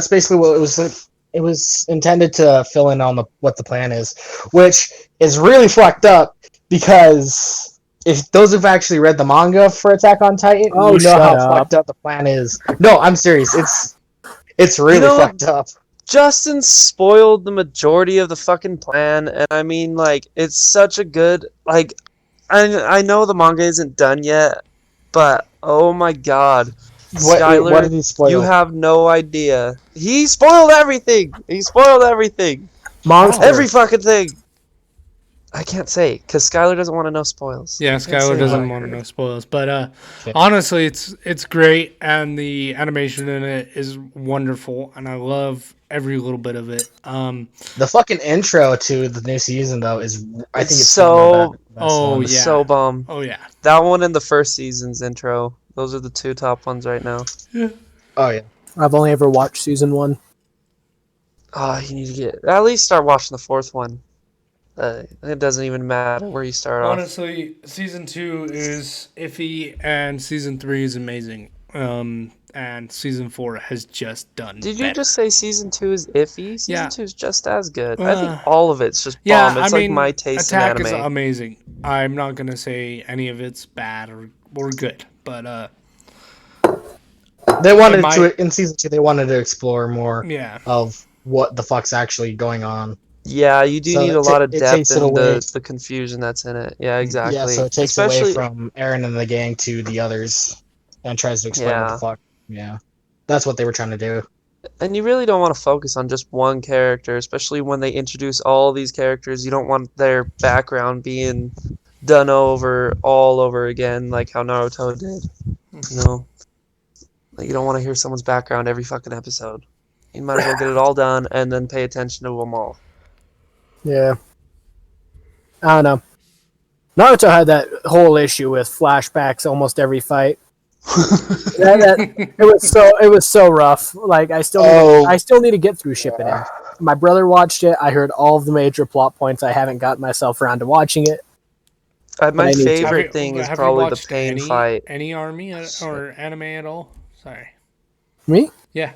basically what it was. It was intended to fill in on what the plan is, which is really fucked up because if those who've actually read the manga for Attack on Titan,
Oh,
you know
shut
how
up.
fucked up the plan is. No, I'm serious. It's really
You know,
fucked up.
Justin spoiled the majority of the fucking plan, and I mean, like, it's such a good, like, I know the manga isn't done yet, but oh my god,
What
Skylar,
did he spoil?
you have no idea. He spoiled everything. He spoiled everything.
Monster.
Every fucking thing. I can't say because Skylar doesn't want to know spoils.
Yeah,
I can't say
Skylar doesn't
what I
want to
heard.
know spoilers, but honestly, it's great, and the animation in it is wonderful, and I love every little bit of it.
The fucking intro to the new season though is I think it's
so-
one of the best
Oh,
ones.
yeah.
So bum.
Oh yeah,
That one and the first season's intro. Those are the two top ones right now.
Oh yeah.
I've only ever watched season 1.
Oh, you need to at least start watching the fourth one. It doesn't even matter where you start off.
honestly, season 2 is iffy, and season 3 is amazing. And season 4 has just done.
Did you
better.
just say season 2 is iffy? Season
Yeah.
2 is just as good. I think
Uh,
all of it's just bomb.
Yeah,
It's
I
like
mean,
my taste
Attack
in
is
anime.
amazing. I'm not gonna say any of it's bad or good, but
They wanted
might-
to in season 2. They wanted to explore more
yeah.
of what the fuck's actually going on.
Yeah, you do
So
need
it
a lot of
it
depth
takes it
in
away.
the confusion that's in it. Yeah, exactly.
Yeah, so it takes
Especially,
away from Aaron and the gang to the others and tries to explain what
Yeah.
the fuck. Yeah. That's what they were trying to do.
and you really don't want to focus on just one character, especially when they introduce all these characters. You don't want their background being done over all over again, like how Naruto did. You know, like you don't want to hear someone's background every fucking episode. You might as well get it all done and then pay attention to them all.
Yeah. I don't know. Naruto had that whole issue with flashbacks almost every fight. It was so rough. Like I still need to get through Shippuden. My brother watched it. I heard all of the major plot points. I haven't gotten myself around to watching it.
My
I need to.
favorite thing is probably the pain fight.
Any army or anime at all? Sorry.
Me?
Yeah.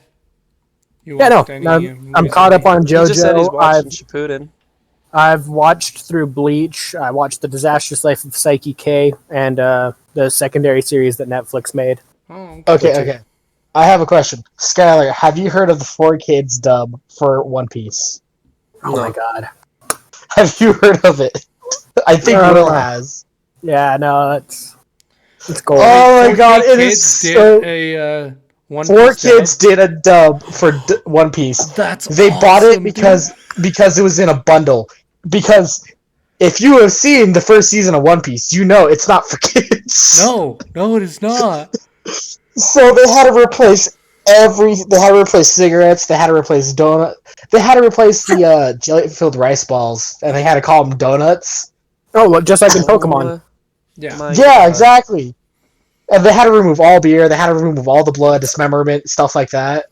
You
Yeah, no.
watched any,
I'm caught up on
He just said he's
JoJo.
watching Shippuden.
I've watched through Bleach. I watched The Disastrous Life of Psyche K and the secondary series that Netflix made.
Oh,
Okay. I have a question. Skylar, have you heard of the 4Kids dub for One Piece?
Oh my god.
Have you heard of it? I think Will has.
Yeah, no, it's gold.
Oh my god, it
Kids
is
did
so...
a One
Four
Piece
Kids
dub?
did a dub for One Piece.
That's
They bought it
awesome,
because it was in a bundle. Because if you have seen the first season of One Piece, you know it's not for kids.
dude. No, it is not.
So they had to replace They had to replace cigarettes. They had to replace donut. They had to replace the jelly-filled rice balls, and they had to call them donuts.
Oh, well, just like in Pokemon.
Yeah.
My
Yeah,
God.
exactly. And they had to remove all beer. They had to remove all the blood, dismemberment, stuff like that.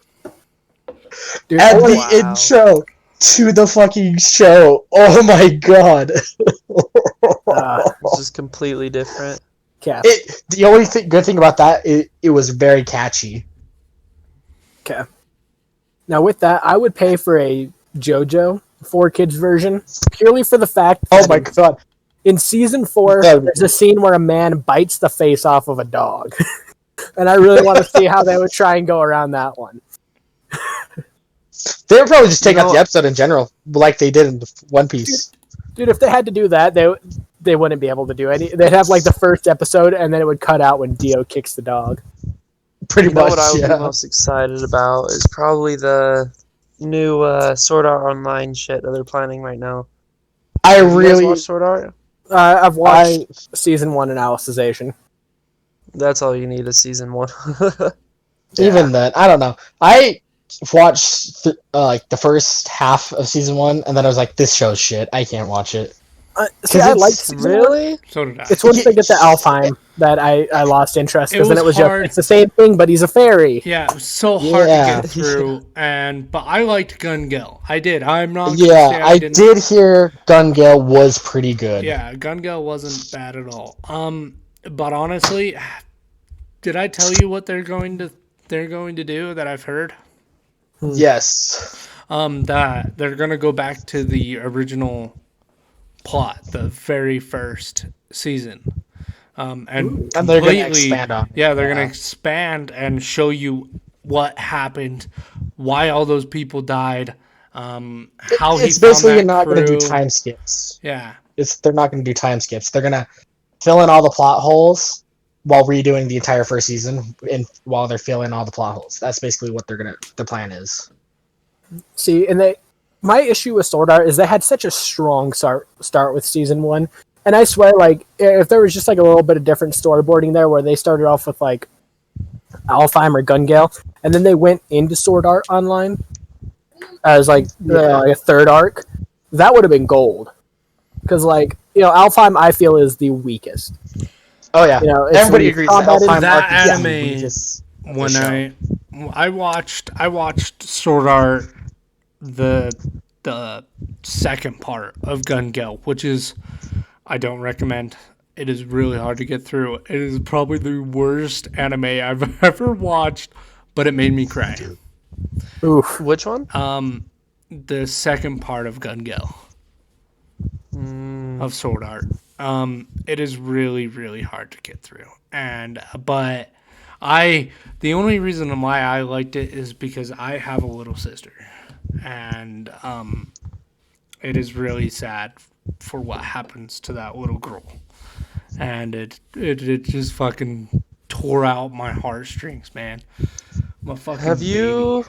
Dude,
And
holy-
the
Wow.
intro to the fucking show. Oh my god.
It's just completely different.
Cap.
The only good thing about that, it was very catchy.
Okay. Now, with that, I would pay for a JoJo 4Kids version purely for the fact that
Oh my god.
in season 4,
That would be
there's a scene where a man bites the face off of a dog. And I really want to see how they would try and go around that one.
They would probably just take
You
out
know-
the episode in general, like they did in One Piece.
Dude, if they had to do that, they wouldn't be able to do any. They'd have like the first episode, and then it would cut out when Dio kicks the dog.
Pretty
You know
much,
what I would
yeah.
be most excited about is probably the new Sword Art Online shit that they're planning right now.
I
Have you guys
really,
watched Sword Art?
I've watched season 1 analyzation.
That's all you need is season 1.
even then, I don't know. I watched like the first half of season 1, and then I was like, "This show's shit. I can't watch it."
See, I
it's-
liked season one.
Really?
So did I.
It's once they get to Alfheim that I lost interest,
It
because then
was
it was
hard.
just, it's the same thing, but he's a fairy.
Yeah, it was so hard
Yeah.
to get through, but I liked Gun Gale. I did. I'm not. Gonna say
Yeah, I
didn't.
did hear Gun Gale was pretty good.
Yeah, Gun Gale wasn't bad at all. But honestly, did I tell you what they're going to do that I've heard?
Yes.
That they're gonna go back to the original plot, the very first season. And
And they're gonna
completely-
expand on it.
Yeah, they're gonna expand and show you what happened, why all those people died, how he
It's
found
basically
that
not going to do
crew.
time skips.
Yeah,
They're not going to do time skips. They're going to fill in all the plot holes while redoing the entire first season, while they're filling all the plot holes. That's basically what the plan is.
See, and my issue with Sword Art is they had such a strong start with season 1, and I swear, like, if there was just like a little bit of different storyboarding there, where they started off with like Alfheim or Gun Gale, and then they went into Sword Art Online as like a third arc, that would have been gold. Because like, Alfheim I feel is the weakest.
Oh yeah,
It's
everybody
the
agrees.
combat is-
Alfheim
That
arc is the
anime-
weakest of the
when
show.
I watched Sword Art, the second part of Gun Gale, which is I don't recommend. It is really hard to get through. It is probably the worst anime I've ever watched, but it made me cry.
Oof.
Which one?
The second part of Gun Gale of Sword Art. It is really, really hard to get through. But the only reason why I liked it is because I have a little sister, and it is really sad for what happens to that little girl, and it just fucking tore out my heartstrings, man. My fucking
Have
baby.
you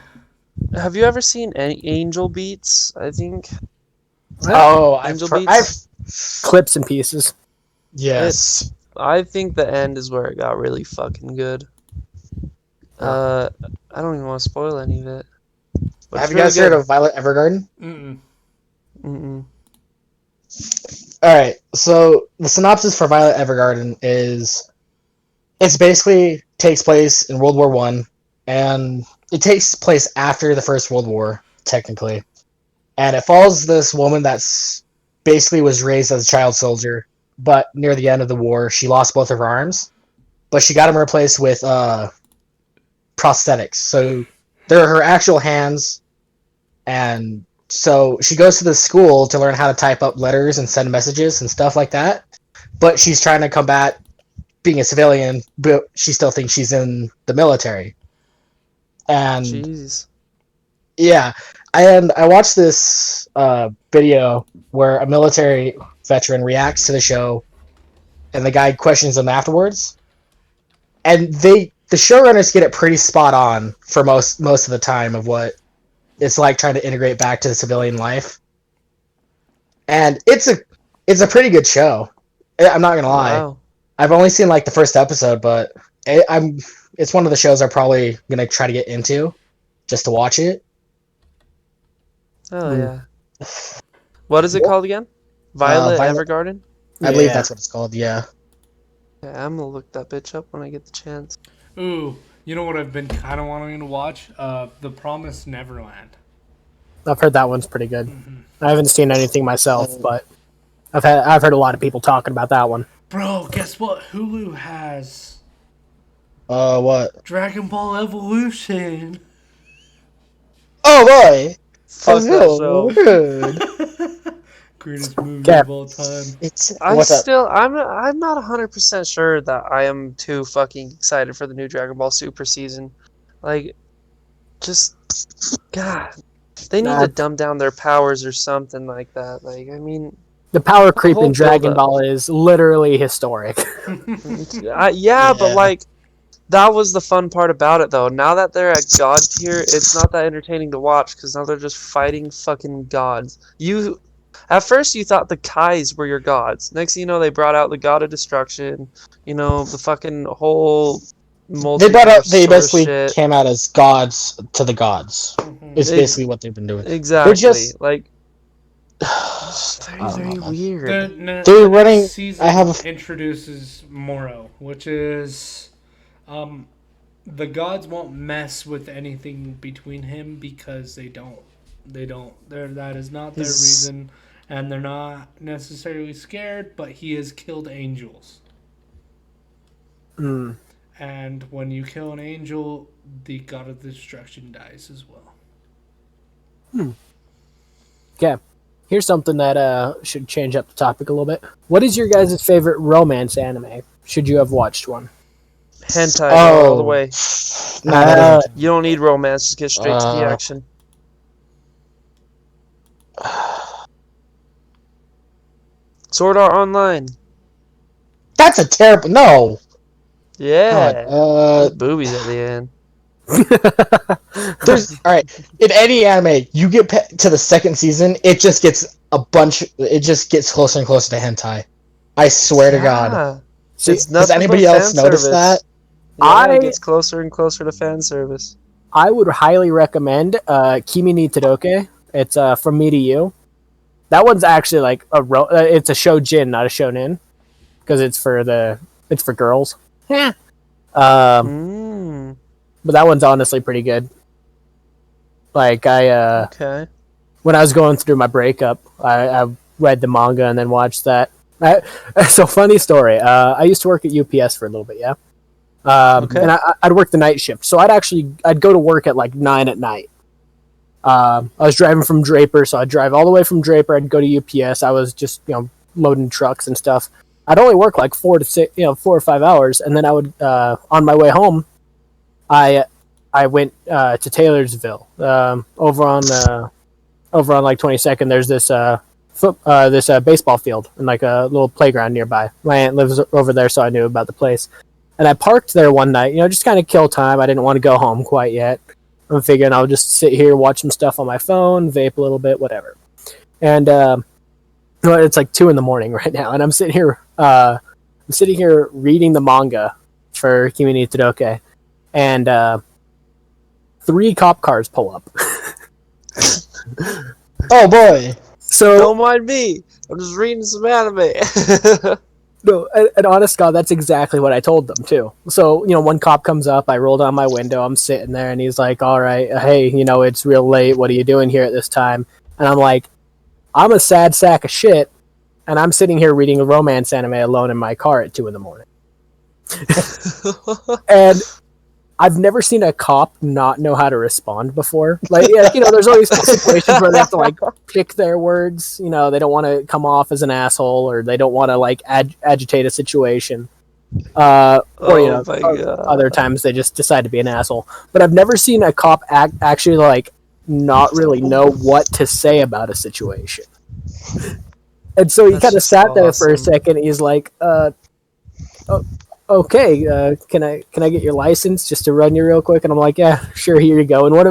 ever seen any Angel Beats? I think.
Oh,
Angel
I've
Beats?
Clips and pieces.
yes.
I think the end is where it got really fucking good. I don't even want to spoil any of it. But
Have
it's
you guys
really
heard of Violet Evergarden?
Mm-mm.
good. Mm-mm.
All right, so the synopsis for Violet Evergarden is it's basically takes place in World War One, and it takes place after the First World War, technically. And it follows this woman that's basically was raised as a child soldier, but near the end of the war, she lost both of her arms, but she got them replaced with prosthetics. So they're her actual hands, and so she goes to the school to learn how to type up letters and send messages and stuff like that. But she's trying to combat being a civilian, but she still thinks she's in the military. And
Jeez.
yeah, and I watched this video where a military veteran reacts to the show, and the guy questions him afterwards. And the showrunners get it pretty spot on for most of the time of what it's like trying to integrate back to the civilian life. And it's a pretty good show. I'm not gonna lie.
Wow.
I've only seen like the first episode, but it's one of the shows I'm probably gonna try to get into just to watch it.
Oh yeah. What is it called again? Violet Evergarden?
I believe
Yeah.
that's what it's called. Yeah.
Yeah, I'm gonna look that bitch up when I get the chance.
Ooh, you know what I've been kind of wanting to watch? The Promised Neverland.
I've heard that one's pretty good. I haven't seen anything myself, but I've heard a lot of people talking about that one.
Bro, guess what? Hulu has
What?
Dragon Ball Evolution.
Oh boy.
Fuck that
Oh,
show.
good.
Greatest movie
Cap.
of all time.
It's what's up?
I'm not 100% sure that I am too fucking excited for the new Dragon Ball Super season. Like, just God, they need
Nah.
to dumb down their powers or something like that. Like, I mean,
The power creep in
whole
Dragon
build-up.
Ball is literally historic.
yeah, but
Yeah.
like, that was the fun part about it, though. Now that they're at God tier, it's not that entertaining to watch because now they're just fighting fucking gods. At first, you thought the Kais were your gods. Next thing you know, they brought out the God of Destruction. You know, the fucking whole
They brought out. They
multiverse
basically
shit.
came out as gods to the gods. It's
Ex-
basically what they've been doing.
Exactly.
just-
like
I don't
very
know, man.
weird.
They're running-
Season
I have
introduces Moro, which is, the gods won't mess with anything between him because they don't. That is not their
His-
reason, and they're not necessarily scared. But he has killed angels,
Mm.
and when you kill an angel, the god of destruction dies as well.
Okay. Here's something that should change up the topic a little bit. What is your guys' favorite romance anime? Should you have watched one?
Hentai all the way.
Nah,
You don't need romance. Just get straight to the action. Sword Art Online.
that's a terrible. No.
Yeah.
God,
Boobies at the end.
there's all right. In any anime, you get to the second season, it just gets a bunch. It just gets closer and closer to hentai. I swear to God.
Yeah.
See,
It's
Does
nothing
anybody
but
else
fan
notice
service.
that?
Yeah, it
I-
gets closer and closer to fan service.
I would highly recommend Kimi ni Todoroki. It's From Me to You. That one's actually like it's a shoujin, not a shonen, because it's for girls. Yeah. But that one's honestly pretty good. Like
Okay.
when I was going through my breakup, I read the manga and then watched that. So funny story. I used to work at UPS for a little bit, yeah.
Okay.
And I'd work the night shift, so I'd go to work at like 9 at night. I was driving from Draper, so I'd drive all the way from Draper. I'd go to UPS. I was just loading trucks and stuff. I'd only work like 4 or 5 hours, and then I would on my way home, I went to Taylorsville over on like 22nd. There's this baseball field and like a little playground nearby. My aunt lives over there, so I knew about the place. And I parked there one night, just kind of kill time. I didn't want to go home quite yet. I'm figuring I'll just sit here, watch some stuff on my phone, vape a little bit, whatever. And it's like 2 a.m. right now, and I'm sitting here reading the manga for Kimi ni Todoroki, and 3 cop cars pull up.
Oh boy.
So
Don't mind me. I'm just reading some anime.
no, and honest God, that's exactly what I told them too. So one cop comes up, I roll down my window, I'm sitting there, and he's like, "All right, hey, it's real late. What are you doing here at this time?" And I'm like, "I'm a sad sack of shit, and I'm sitting here reading a romance anime alone in my car at 2 a.m." And I've never seen a cop not know how to respond before. Like, there's always situations where they have to like pick their words. They don't want to come off as an asshole, or they don't want to like agitate a situation. Or
Oh my God.
other times they just decide to be an asshole. But I've never seen a cop actually like not really know what to say about a situation. And so he
That's
kind of
just
sat there for a
awesome.
second. He's like, okay, can I get your license just to run you real quick?" And I'm like, "Yeah, sure, here you go." And one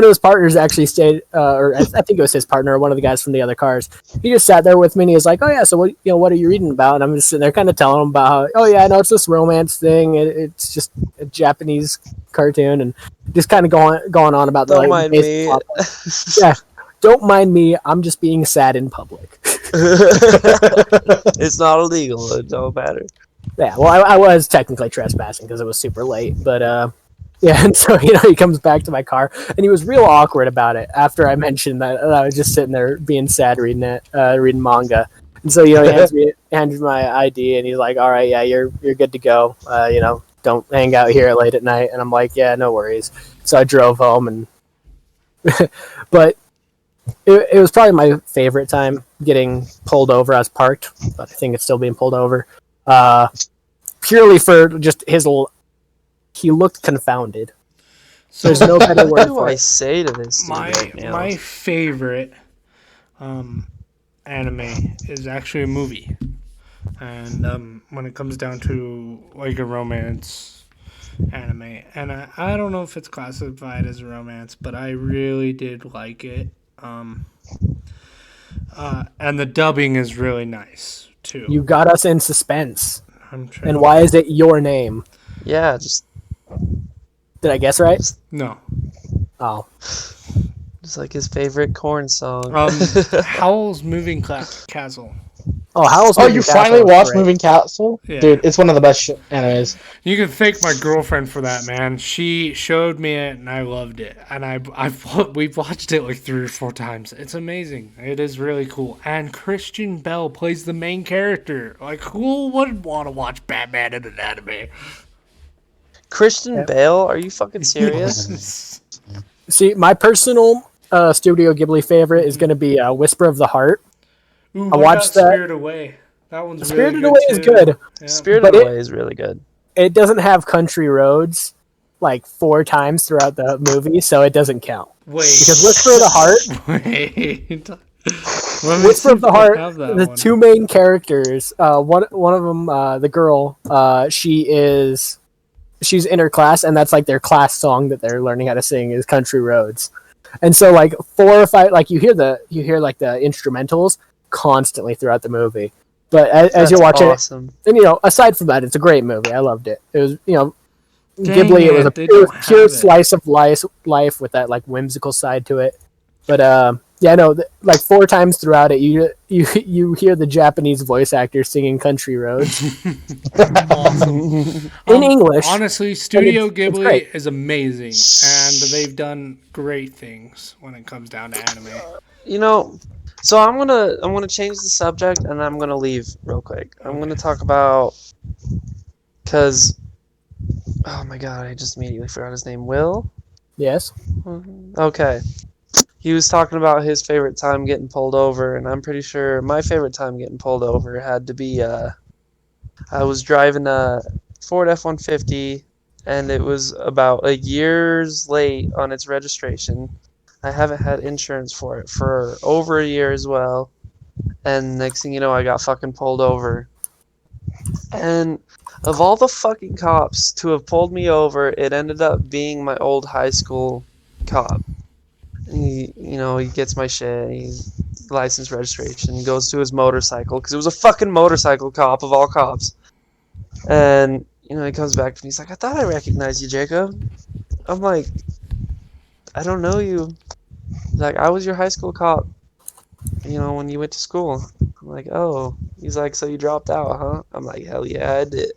of his partners actually stayed, or I think it was his partner, or one of the guys from the other cars. He just sat there with me, and he was like, "Oh yeah, so what are you reading about?" And I'm just sitting there, kind of telling him about how, "Oh yeah, I know it's this romance thing. It's just a Japanese cartoon," and just kind of going on about
Don't
the
mind
basic
me.
plot. Yeah, don't mind me. I'm just being sad in public.
It's not illegal. It don't matter.
Yeah, well, I was technically trespassing because it was super late, but yeah, and so he comes back to my car, and he was real awkward about it after I mentioned that I was just sitting there being sad reading manga, and so he hands me my ID, and he's like, "All right, yeah, you're good to go. Don't hang out here late at night." And I'm like, "Yeah, no worries." So I drove home, and but it was probably my favorite time getting pulled over. I was parked, but I think it's still being pulled over. Purely for just he looked confounded.
So
There's no better
What
word
do
for
I
it.
say to this dude
my
right now?
my favorite anime is actually a movie, and when it comes down to like a romance anime, and I don't know if it's classified as a romance, but I really did like it. And the dubbing is really nice too.
You got us in suspense.
I'm trying
And why is it your name?
Yeah, just
Did I guess right?
No.
Oh,
Just like his favorite corn song.
Howl's Moving Castle.
Howl's
Oh,
Moving
you
Castle
finally
is
watched
great.
Moving Castle?
Yeah.
Dude, it's one of the best animes.
You can thank my girlfriend for that, man. She showed me it, and I loved it. And we've watched it like 3 or 4 times. It's amazing. It is really cool. And Christian Bale plays the main character. Like, who wouldn't want to watch Batman in an anime?
Christian Bale? Are you fucking serious?
See, my personal Studio Ghibli favorite is going to be Whisper of the Heart.
Ooh,
I
what
watched
about
that.
Spirited Away. That one's
Spirited
really
Away
good
is
too.
good.
Yeah.
Spirited
But
Away is really good.
It doesn't have Country Roads like 4 times throughout the movie, so it doesn't count.
Wait.
Because Whisper of the Heart,
Wait.
Whisper of the Heart,
Have that
the
one.
2 main characters, one of them, the girl, she's in her class, and that's like their class song that they're learning how to sing is Country Roads. And so like 4 or 5, like you hear like the instrumentals constantly throughout the movie. But as you're watching
awesome.
it, and aside from that, it's a great movie. I loved it. It was
Dang
Ghibli. It was a
they
pure,
don't have
pure
it.
slice of life with that like whimsical side to it. But yeah, no, like 4 times throughout it, you hear the Japanese voice actor singing Country Roads
Awesome.
in English.
Honestly, Studio
it's
Ghibli
great.
is amazing, and they've done great things when it comes down to anime.
So I'm gonna change the subject and I'm gonna leave real quick. I'm gonna talk about oh my god, I just immediately forgot his name. Will?
Yes.
Okay. He was talking about his favorite time getting pulled over, and I'm pretty sure my favorite time getting pulled over had to be I was driving a Ford F-150, and it was about a year's late on its registration. I haven't had insurance for it for over a year as well, and next thing you know, I got fucking pulled over. And of all the fucking cops to have pulled me over, it ended up being my old high school cop. He gets my shit, he's license registration, goes to his motorcycle, because it was a fucking motorcycle cop of all cops. And, he comes back to me, he's like, I thought I recognized you, Jacob. I'm like, I don't know you. He's like, I was your high school cop, when you went to school. I'm like, oh. He's like, so you dropped out, huh? I'm like, hell yeah, I did.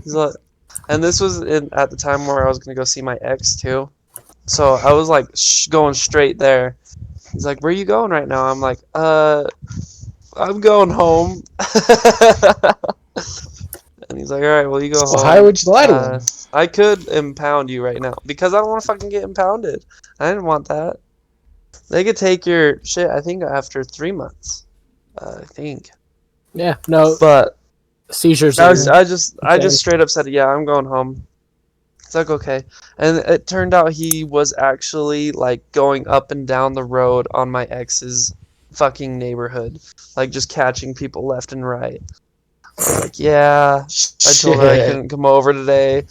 He's like, and this was at the time where I was going to go see my ex, too. So I was like going straight there. He's like, where are you going right now? I'm like, I'm going home. And he's like, all right, well, you go home.
Well, how would you lie to him?
I could impound you right now because I don't want to fucking get impounded. I didn't want that. They could take your shit, I think, after 3 months. I think.
Yeah. No.
But
Seizures.
I just straight up said, yeah, I'm going home. It's like, okay. And it turned out he was actually like going up and down the road on my ex's fucking neighborhood, like just catching people left and right. I was like, yeah, I told her I couldn't come over today,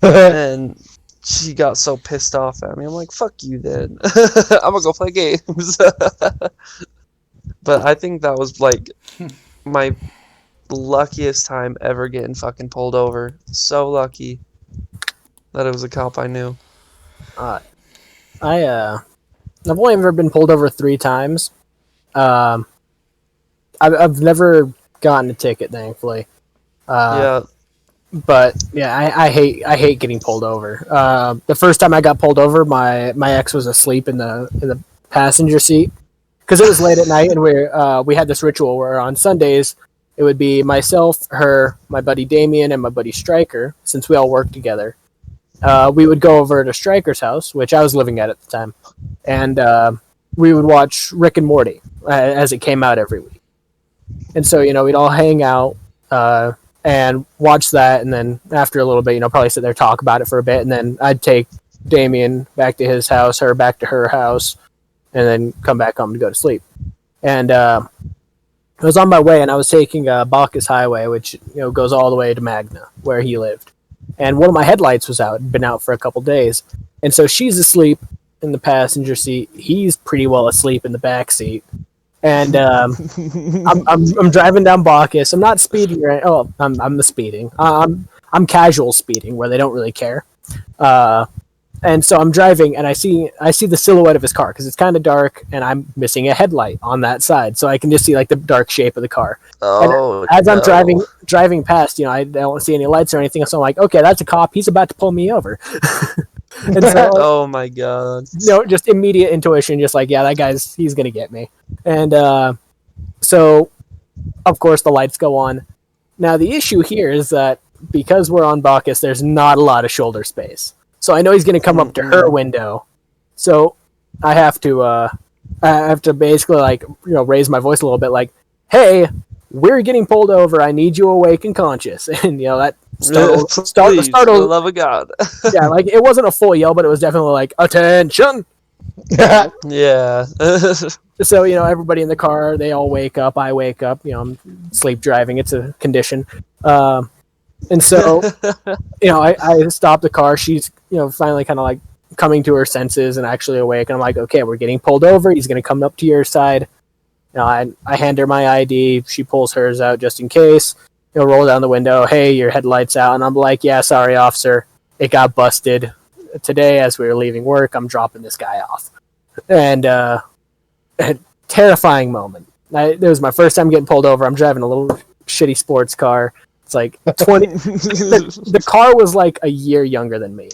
and she got so pissed off at me. I'm like, fuck you then. I'm gonna go play games. But I think that was like my luckiest time ever getting fucking pulled over. So lucky that it was a cop I knew.
I've only ever been pulled over 3 times. I've never gotten a ticket, thankfully.
Yeah.
But yeah, I hate getting pulled over. The first time I got pulled over, my ex was asleep in the passenger seat because it was late at night, and we had this ritual where on Sundays it would be myself, her, my buddy Damien, and my buddy Stryker, since we all worked together. We would go over to Stryker's house, which I was living at the time, and we would watch Rick and Morty as it came out every week. And so, we'd all hang out and watch that, and then after a little bit, probably sit there, talk about it for a bit, and then I'd take Damien back to his house, her back to her house, and then come back home to go to sleep. And I was on my way, and I was taking Bacchus Highway, which goes all the way to Magna, where he lived. And one of my headlights was out, been out for a couple days. And so she's asleep in the passenger seat. He's pretty well asleep in the back seat. And I'm driving down Bacchus. I'm not speeding. I'm the speeding. I'm casual speeding, where they don't really care. And so I'm driving, and I see the silhouette of his car because it's kind of dark, and I'm missing a headlight on that side, so I can just see like the dark shape of the car.
Oh,
As I'm
no.
driving past, I don't see any lights or anything, so I'm like, okay, that's a cop. He's about to pull me over. And so,
Oh my god.
just immediate intuition, just like, yeah, he's gonna get me. And so, of course, the lights go on. Now the issue here is that because we're on Bacchus, there's not a lot of shoulder space. So I know he's going to come up to her window. So I have to basically raise my voice a little bit, like, "Hey, we're getting pulled over. I need you awake and conscious." And that
Please, for the
startled.
love of God.
Yeah, like it wasn't a full yell, but it was definitely like, "Attention!"
Yeah.
So everybody in the car, they all wake up. I wake up. I'm sleep driving. It's a condition. And so, I stop the car. She's, finally kind of like coming to her senses and actually awake. And I'm like, okay, we're getting pulled over. He's going to come up to your side. I hand her my ID. She pulls hers out just in case. Roll down the window. Hey, your headlight's out. And I'm like, yeah, sorry, officer. It got busted today as we were leaving work. I'm dropping this guy off. And a terrifying moment. It was my first time getting pulled over. I'm driving a little shitty sports car. It's like 20. The car was like a year younger than me.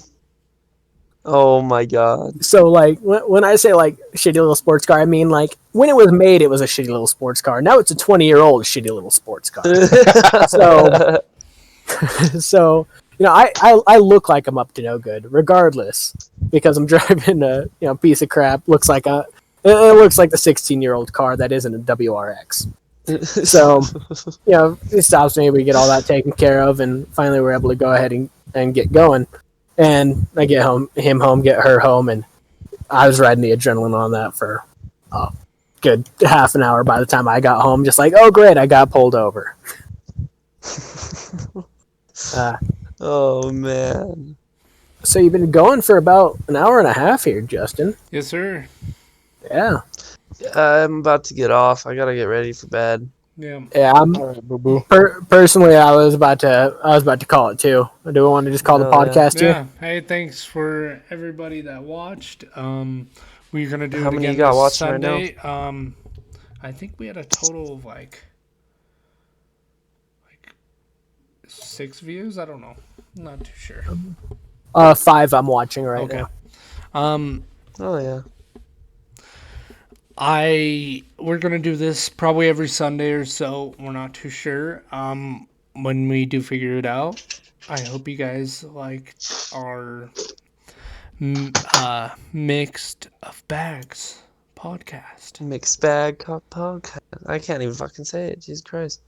Oh my god.
So like when I say like shitty little sports car, I mean like when it was made, it was a shitty little sports car. Now it's a 20-year-old shitty little sports car. So I look like I'm up to no good, regardless, because I'm driving a piece of crap. It looks like the 16-year-old car that isn't a WRX. So, it stops me. We get all that taken care of, and finally we're able to go ahead and get going. And I get him home, get her home, and I was riding the adrenaline on that for a good half an hour. By the time I got home, just like, oh great, I got pulled over.
Oh man.
So you've been going for about an hour and a half here, Justin.
Yes, sir.
Yeah.
I'm about to get off. I gotta get ready for bed.
Yeah.
Yeah, personally, I was about to call it too. Do we want to just call the podcast here?
Yeah. Hey, thanks for everybody that watched. We're gonna do
How
it
many
again
you got
this
watching right
Sunday. I think we had a total of like 6 views. I don't know. I'm not too sure.
5 I'm watching right now.
Oh yeah.
We're gonna do this probably every Sunday or so. We're not too sure. When we do figure it out, I hope you guys like our mixed of bags podcast.
Mixed bag podcast. I can't even fucking say it. Jesus Christ.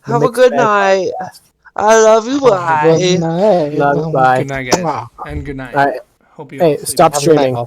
Have a good night. I love you. Bye.
Love, bye.
Good night, guys, and good night.
All right.
Hope you.
Hey,
all sleep
stop
well.
streaming.